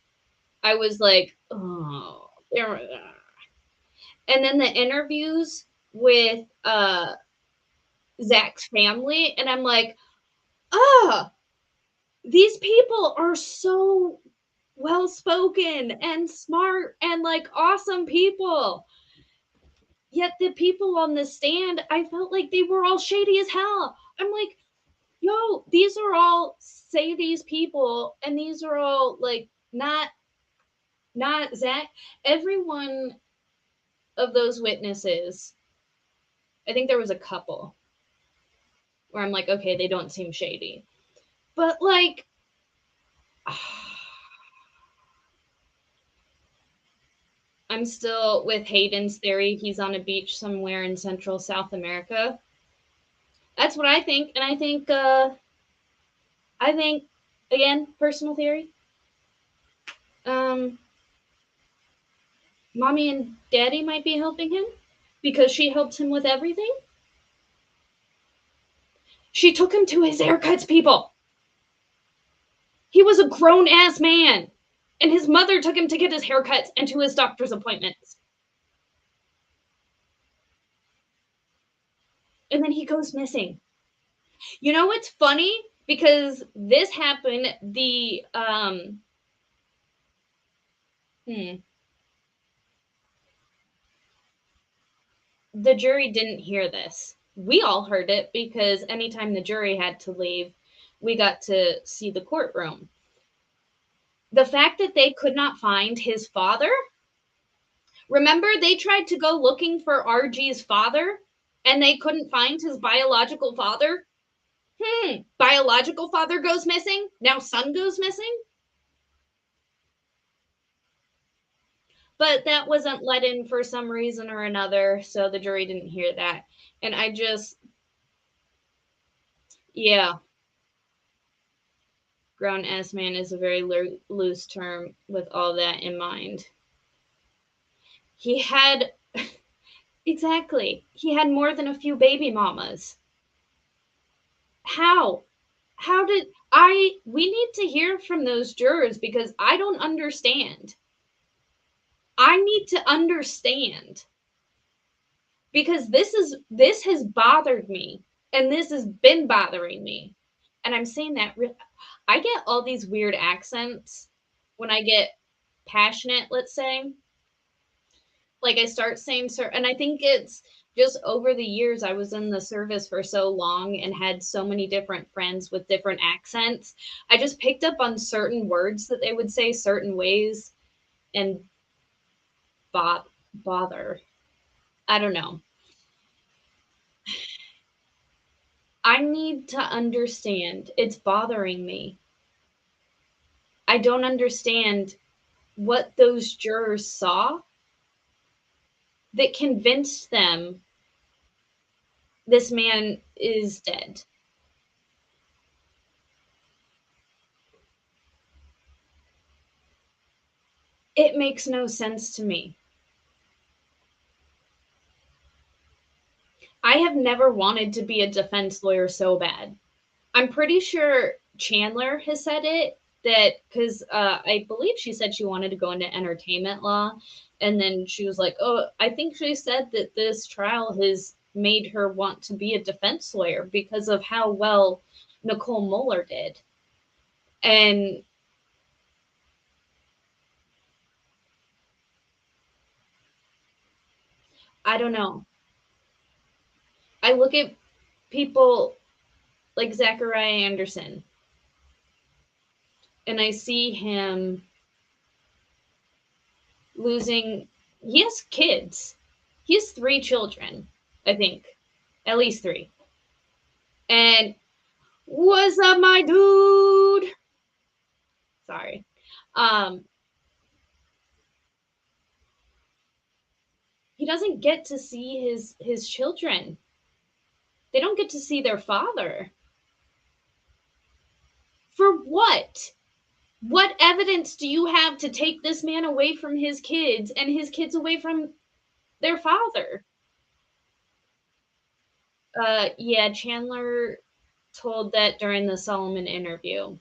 I was like, oh, and then the interviews with Zach's family, and I'm like, ah, these people are so well spoken and smart and like awesome people. Yet the people on the stand, I felt like they were all shady as hell. I'm like, yo, these are all Sadie's people, and these are all like not Zach. Every one of those witnesses, I think there was a couple where I'm like, okay, they don't seem shady. But like, I'm still with Hayden's theory. He's on a beach somewhere in Central South America. That's what I think, and I think, again, personal theory. Um, Mommy and Daddy might be helping him because she helps him with everything. She took him to his haircuts, people. He was a grown ass man. And his mother took him to get his haircuts and to his doctor's appointments. And then he goes missing. You know what's funny? Because this happened hmm, the jury didn't hear this. We all heard it because anytime the jury had to leave, we got to see the courtroom. The fact that they could not find his father, remember they tried to go looking for RG's father and they couldn't find his biological father? Biological father goes missing. Now son goes missing. But that wasn't let in for some reason or another, so the jury didn't hear that. And I just, yeah, grown ass man is a very loose term with all that in mind. He had, exactly, he had more than a few baby mamas. How? How did we need to hear from those jurors because I don't understand. I need to understand because this has bothered me and this has been bothering me. And I'm saying that I get all these weird accents when I get passionate, let's say. Like I start saying certain, and I think it's just over the years I was in the service for so long and had so many different friends with different accents. I just picked up on certain words that they would say certain ways and bother. I don't know. I need to understand. It's bothering me. I don't understand what those jurors saw that convinced them this man is dead. It makes no sense to me. I have never wanted to be a defense lawyer so bad. I'm pretty sure Chandler has said it that because I believe she said she wanted to go into entertainment law. And then she was like, oh, I think she said that this trial has made her want to be a defense lawyer because of how well Nicole Mueller did. And I don't know. I look at people like Zachariah Anderson and I see him losing, he has kids. He has 3 children, I think. At least 3. And what's up, my dude? Sorry. Um, he doesn't get to see his children. They don't get to see their father. For what? What evidence do you have to take this man away from his kids and his kids away from their father? Yeah, Chandler told that during the Solomon interview.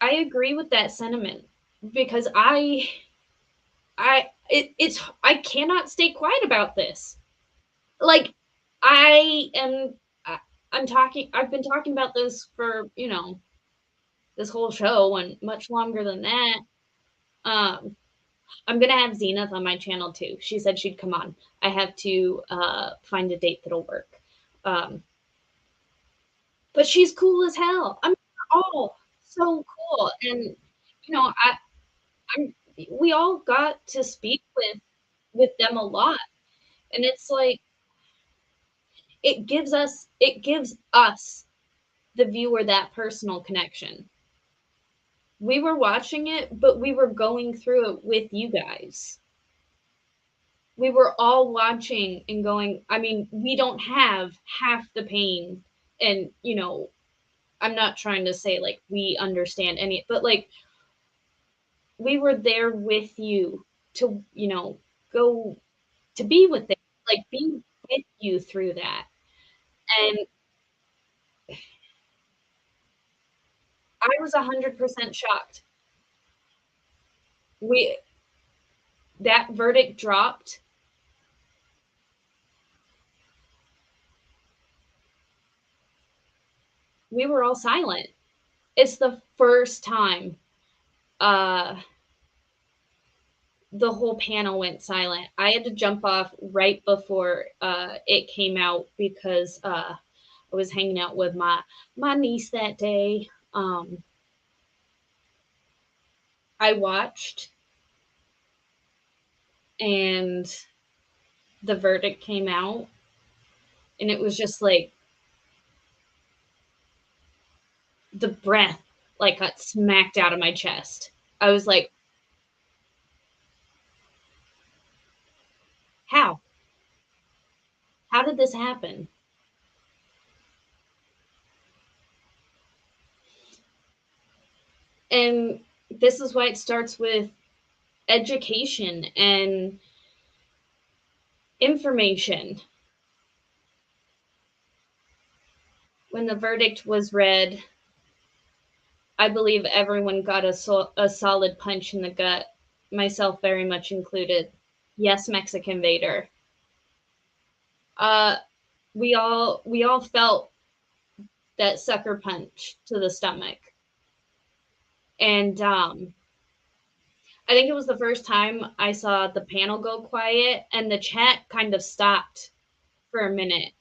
I agree with that sentiment because I cannot stay quiet about this. Like I am I, I'm talking I've been talking about this for, this whole show and much longer than that. Um I'm gonna have Zenith on my channel too. She said she'd come on. I have to find a date that'll work. Um but she's cool as hell. I'm all so cool. And I'm we all got to speak with them a lot. And it's like it gives us the viewer that personal connection. We were watching it, but we were going through it with you guys. We were all watching and going, I mean, we don't have half the pain. And, I'm not trying to say like we understand any, but like we were there with you to, go to be with them. like being with you through that. And I was 100% shocked. We That verdict dropped. We were all silent. It's the first time uh the whole panel went silent. I had to jump off right before it came out because I was hanging out with my niece that day. I watched, and the verdict came out, and it was just like the breath like got smacked out of my chest. I was like, how? How did this happen? And this is why it starts with education and information. When the verdict was read, I believe everyone got a solid punch in the gut, myself very much included. Yes, Mexican Vader. Uh, we all felt that sucker punch to the stomach, and I think it was the first time I saw the panel go quiet, and the chat kind of stopped for a minute.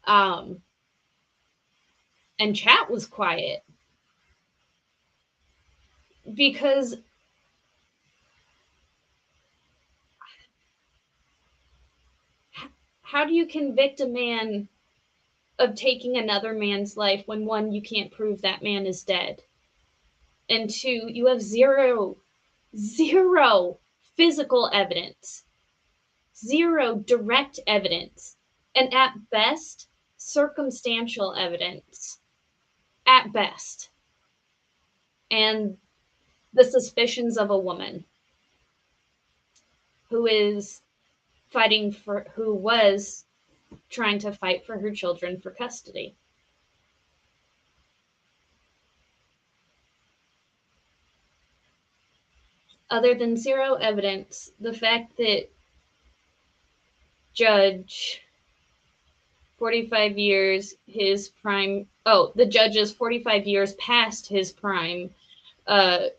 Um, and chat was quiet because how do you convict a man of taking another man's life when one, you can't prove that man is dead, and two, you have zero physical evidence, zero direct evidence, and at best, circumstantial evidence. At best. And the suspicions of a woman who is who was trying to fight for her children for custody. Other than zero evidence, the fact that Judge 45 years his prime, oh, the judge is 45 years past his prime.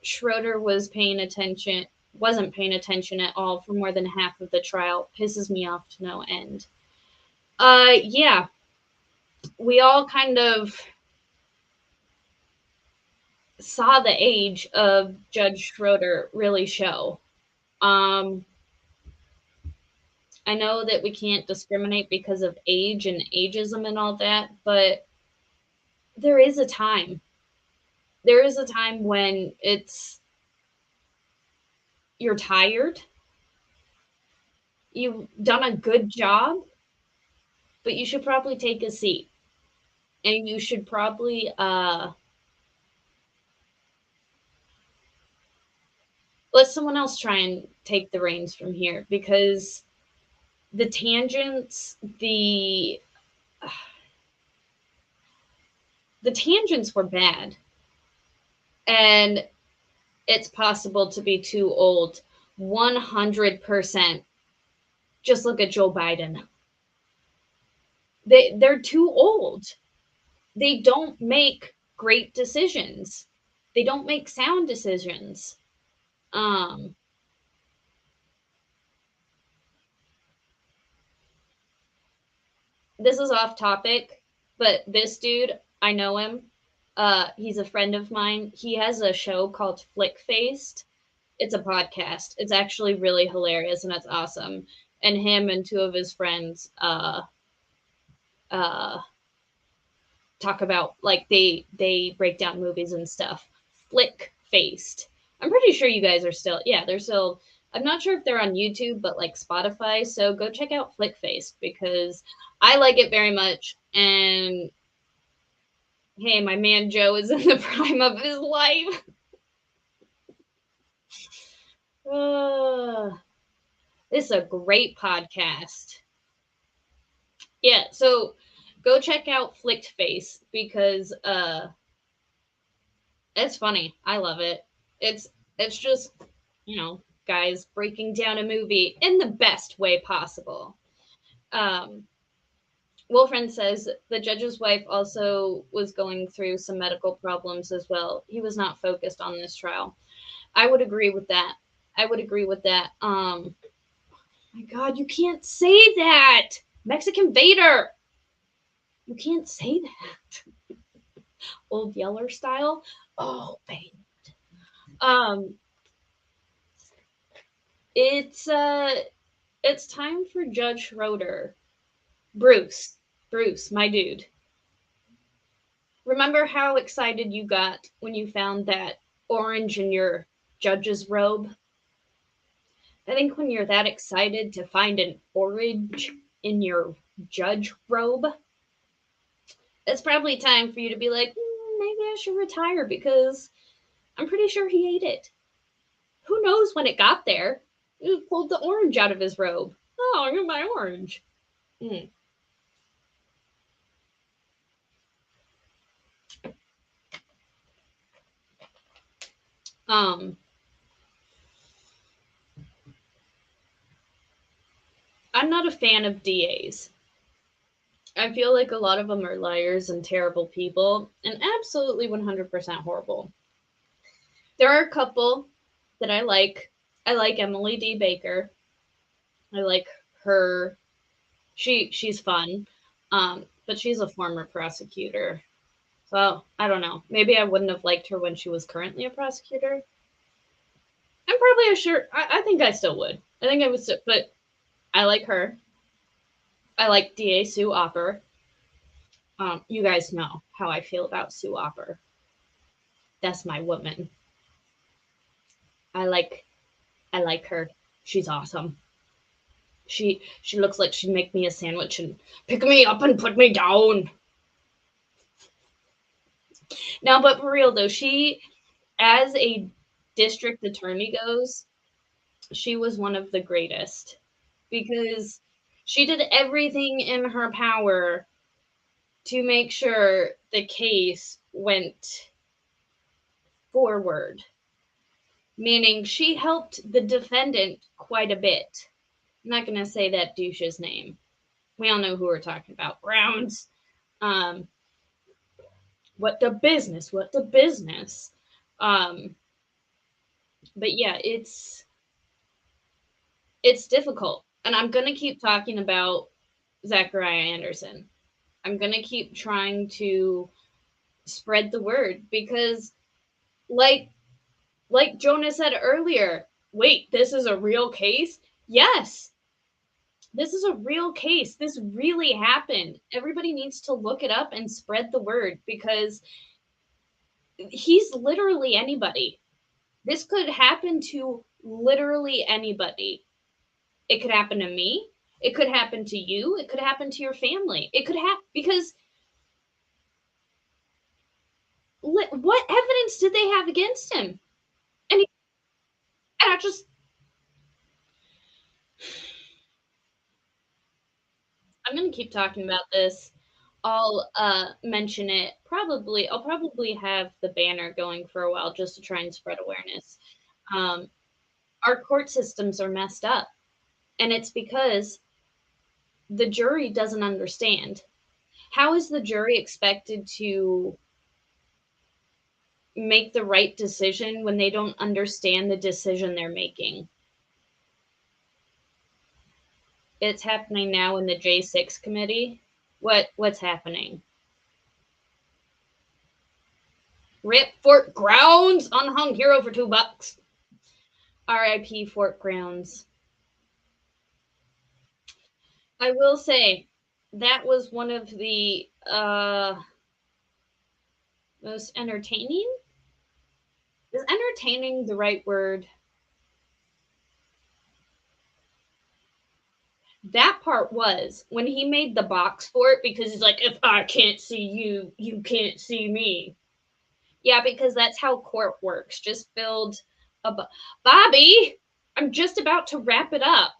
Schroeder wasn't paying attention at all for more than half of the trial. Pisses me off to no end. Yeah, we all kind of saw the age of Judge Schroeder really show. Um, I know that we can't discriminate because of age and ageism and all that, but there is a time. There is a time when you're tired, you've done a good job, but you should probably take a seat. And you should probably let someone else try and take the reins from here, because the tangents, the tangents were bad, and it's possible to be too old. 100%. Just look at Joe Biden. They're too old. They don't make great decisions. They don't make sound decisions. Um, this is off topic, but this dude, I know him. He's a friend of mine. He has a show called Flick. It's a podcast. It's actually really hilarious and it's awesome. And him and two of his friends uh talk about, like, they break down movies and stuff. Flick. I'm pretty sure you guys are still, yeah, they're still, I'm not sure if they're on YouTube, but like Spotify. So go check out Flick, because I like it very much. And hey, my man Joe is in the prime of his life. Uh, this is a great podcast. Yeah, so go check out Flicked Face because it's funny. I love it. It's just, guys breaking down a movie in the best way possible. Um Wolfriend says the judge's wife also was going through some medical problems as well. He was not focused on this trial. I would agree with that. I would agree with that. My God, you can't say that. Mexican Vader. You can't say that. Old Yeller style. Oh, babe. Um, it's time for Judge Schroeder. Bruce. Bruce, my dude. Remember how excited you got when you found that orange in your judge's robe? I think when you're that excited to find an orange in your judge robe, it's probably time for you to be like, maybe I should retire because I'm pretty sure he ate it. Who knows when it got there? He pulled the orange out of his robe. Oh, look at my orange. Mm. Um, I'm not a fan of DAs. I feel like a lot of them are liars and terrible people and absolutely 100% horrible. There are a couple that I like. I like Emily D. Baker. I like her. She's fun. But she's a former prosecutor. So I don't know. Maybe I wouldn't have liked her when she was currently a prosecutor. I'm probably sure. I think I still would. I think I would still, but I like her. I like DA Sue Opper. You guys know how I feel about Sue Opper. That's my woman. I like I like her. She's awesome. She looks like she'd make me a sandwich and pick me up and put me down. Now, but for real though, she as a district attorney goes, she was one of the greatest because she did everything in her power to make sure the case went forward, meaning she helped the defendant quite a bit. I'm not going to say that douche's name. We all know who we're talking about. Browns. Um, what the business? What the business? Um, but yeah, it's difficult, and I'm gonna keep talking about Zachariah Anderson. I'm gonna keep trying to spread the word because, like Jonah said earlier, wait, this is a real case. Yes, this is a real case. This really happened. Everybody needs to look it up and spread the word because he's literally anybody. This could happen to literally anybody. It could happen to me. It could happen to you. It could happen to your family. It could happen because what evidence did they have against him? And, and I just, I'm going to keep talking about this. I'll mention it probably. I'll probably have the banner going for a while just to try and spread awareness. Um, our court systems are messed up, and it's because the jury doesn't understand. How is the jury expected to make the right decision when they don't understand the decision they're making? It's happening now in the J6 committee. What's happening? Rip Fort Grounds, unhung hero for $2. R.I.P. Fort Grounds. I will say that was one of the most entertaining. Is entertaining the right word? That part was when he made the box for it because he's like, if I can't see you, you can't see me. Yeah, because that's how court works. Just build a Bobby. I'm just about to wrap it up.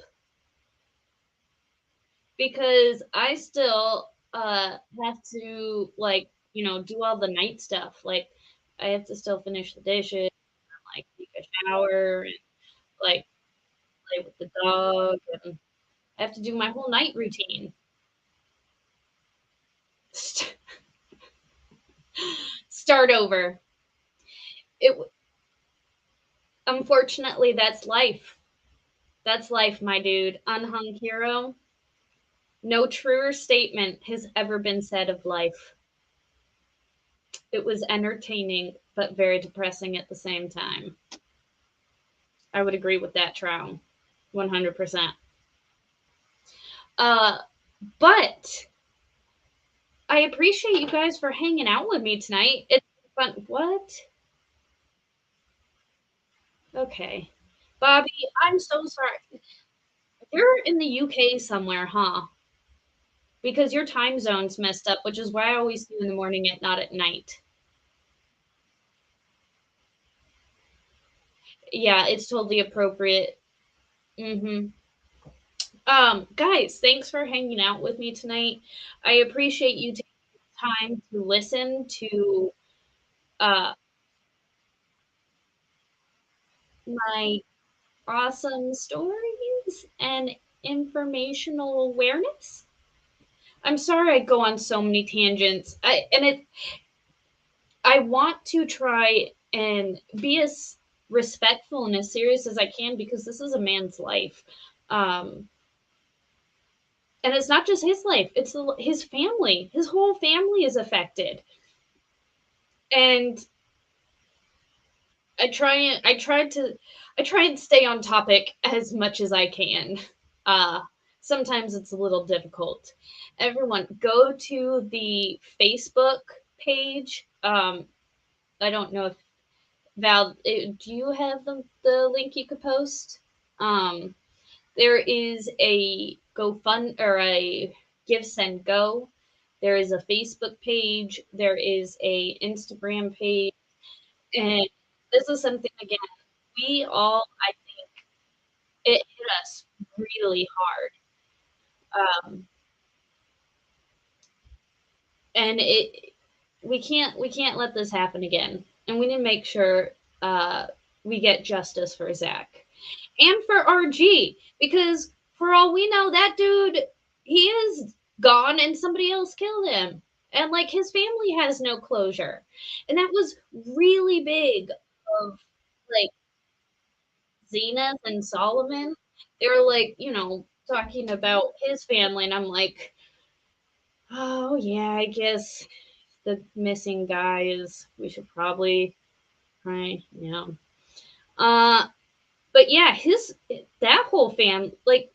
because I still have to, like, do all the night stuff. Like, I have to still finish the dishes, like take a shower, and like play with the dog, and I have to do my whole night routine. Start over. It Unfortunately, that's life. That's life, my dude. Unhung hero. No truer statement has ever been said of life. It was entertaining, but very depressing at the same time. I would agree with that, Trow. 100%. Uh, but I appreciate you guys for hanging out with me tonight. It's fun. What? Okay. Bobby, I'm so sorry. You're in the UK somewhere, huh? Because your time zone's messed up, which is why I always do in the morning and not at night. Yeah, it's totally appropriate. Mm-hmm. Guys, thanks for hanging out with me tonight. I appreciate you taking time to listen to uh my awesome stories and informational awareness. I'm sorry I go on so many tangents. I want to try and be as respectful and as serious as I can because this is a man's life. Um, and it's not just his life, it's his family. His whole family is affected. And I try and stay on topic as much as I can. Uh Sometimes it's a little difficult. Everyone go to the Facebook page. I don't know if Val, do you have the link you could post? Um, there is a GoFund or a Give Send Go. There is a Facebook page. There is a Instagram page, and this is something again we all I it hit us really hard, and it we can't let this happen again, and we need to make sure we get justice for Zach and for RG because for all we know, that dude he is gone and somebody else killed him, and like his family has no closure, and that was really big of like Zenith and Solomon. They were like talking about his family, and I'm like, oh yeah, I guess the missing guy is we should probably try, uh but yeah, his that whole fam like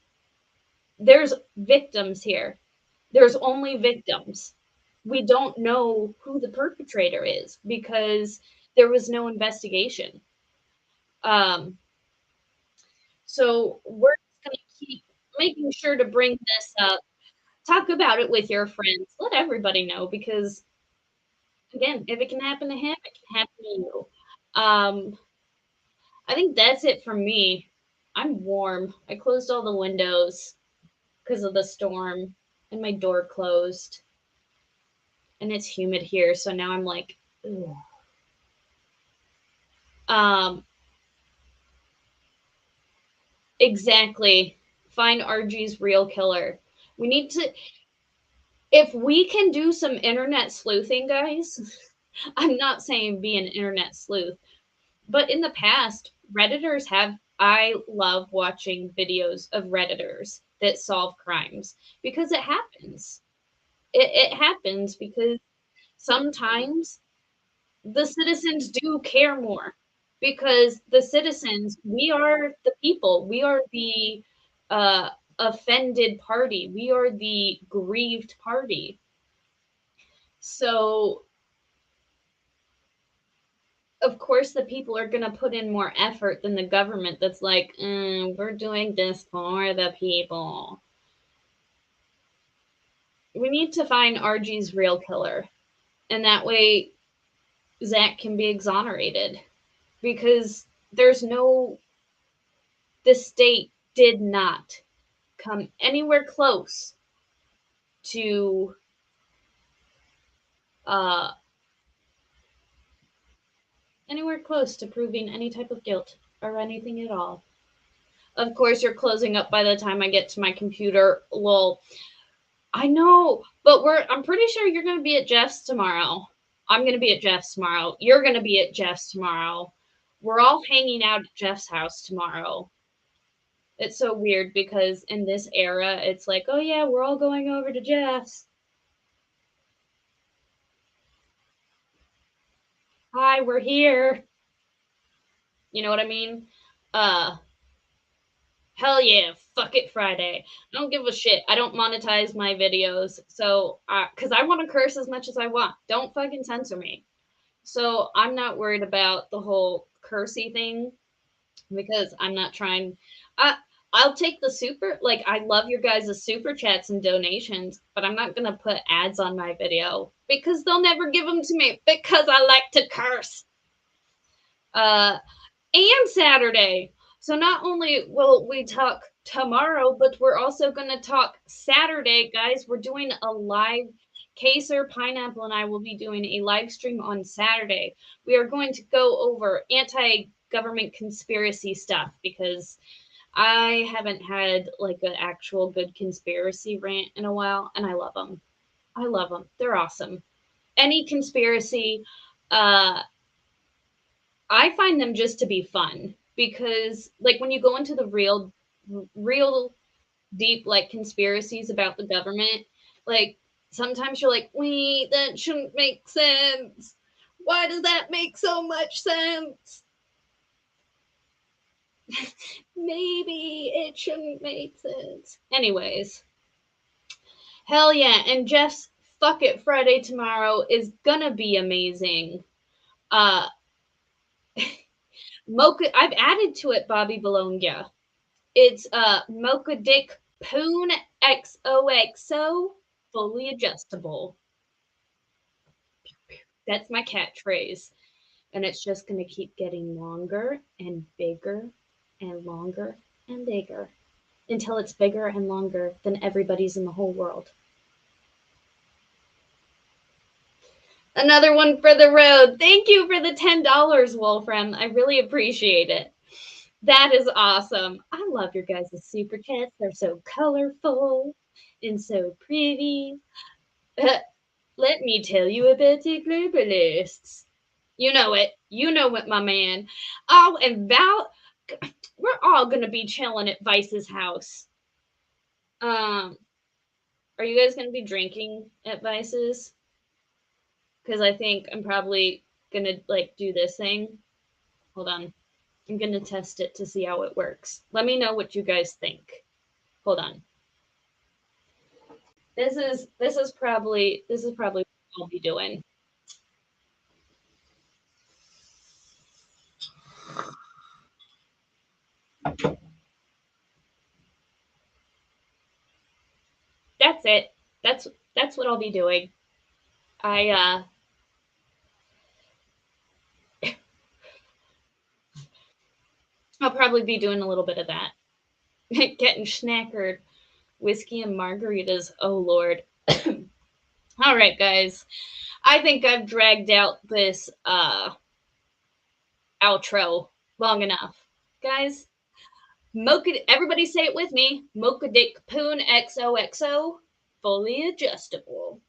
there's victims here. There's only victims. We don't know who the perpetrator is because there was no investigation. Um, so we're just going to keep making sure to bring this up. Talk about it with your friends. Let everybody know because, again, if it can happen to him, it can happen to you. I think that's it for me. I'm warm. I closed all the windows because of the storm and my door closed. And it's humid here, so now I'm like, ugh. Um, exactly. Find RG's real killer. We need to, if we can do some internet sleuthing, guys. I'm not saying be an internet sleuth, but in the past, Redditors have. I love watching videos of Redditors that solve crimes because it happens. It happens because sometimes the citizens do care more because the citizens, we are the people, we are the uh, offended party, we are the grieved party. So, of course, the people are going to put in more effort than the government that's like, we're doing this for the people. We need to find RG's real killer, and that way Zach can be exonerated because there's no the state did not come anywhere close. to anywhere close to proving any type of guilt or anything at all. Of course, you're closing up by the time I get to my computer. Lol. I know, but I'm pretty sure you're going to be at Jeff's tomorrow. I'm going to be at Jeff's tomorrow. You're going to be at Jeff's tomorrow. We're all hanging out at Jeff's house tomorrow. It's so weird because in this era, it's like, oh yeah, we're all going over to Jeff's. Hi, we're here. You know what I mean? Uh, Hell yeah, fuck it Friday. I don't give a shit. I don't monetize my videos. So, because I want to curse as much as I want. Don't fucking censor me. So, I'm not worried about the whole cursey thing because I'm not trying. I'll take the super, like, I love your guys' super chats and donations, but I'm not going to put ads on my video because they'll never give them to me because I like to curse. And Saturday. So not only will we talk tomorrow, but we're also going to talk Saturday, guys. We're doing a live. Kaser, Pineapple, and I will be doing a live stream on Saturday. We are going to go over anti-government conspiracy stuff because I haven't had like an actual good conspiracy rant in a while, and I love them. I love them. They're awesome. Any conspiracy, I find them just to be fun because like when you go into the real deep like conspiracies about the government, like sometimes you're like, wait, that shouldn't make sense. Why does that make so much sense? Maybe it shouldn't make sense. Anyways, hell yeah. And Jeff's Fuck It Friday tomorrow is gonna be amazing. Mocha, I've added to it Bobby Bologna. It's Mocha Dick Poon XOXO fully adjustable. That's my catchphrase. And it's just going to keep getting longer and bigger and longer and bigger until it's bigger and longer than everybody's in the whole world. Another one for the road. Thank you for the $10, Wolfram. I really appreciate it. That is awesome. I love your guys' super chats. They're so colorful and so pretty. Let me tell you about the globalists. You know it. You know it, my man. Oh, and we're all gonna be chilling at Vice's house. Are you guys gonna be drinking at Vice's? Because I think I'm probably gonna like do this thing. Hold on. I'm gonna test it to see how it works. Let me know what you guys think. Hold on. This is probably what I'll be doing. That's it. That's what I'll be doing. I I'll probably be doing a little bit of that. Getting schnackered. Whiskey and margaritas. Oh Lord. All right, guys. I think I've dragged out this outro long enough. Guys, Mocha, everybody say it with me. Mocha Dick Poon XOXO, fully adjustable.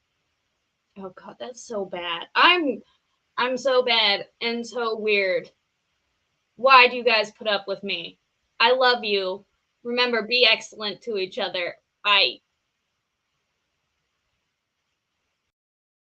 Oh god, that's so bad. I'm so bad and so weird. Why do you guys put up with me? I love you. Remember, be excellent to each other. Bye.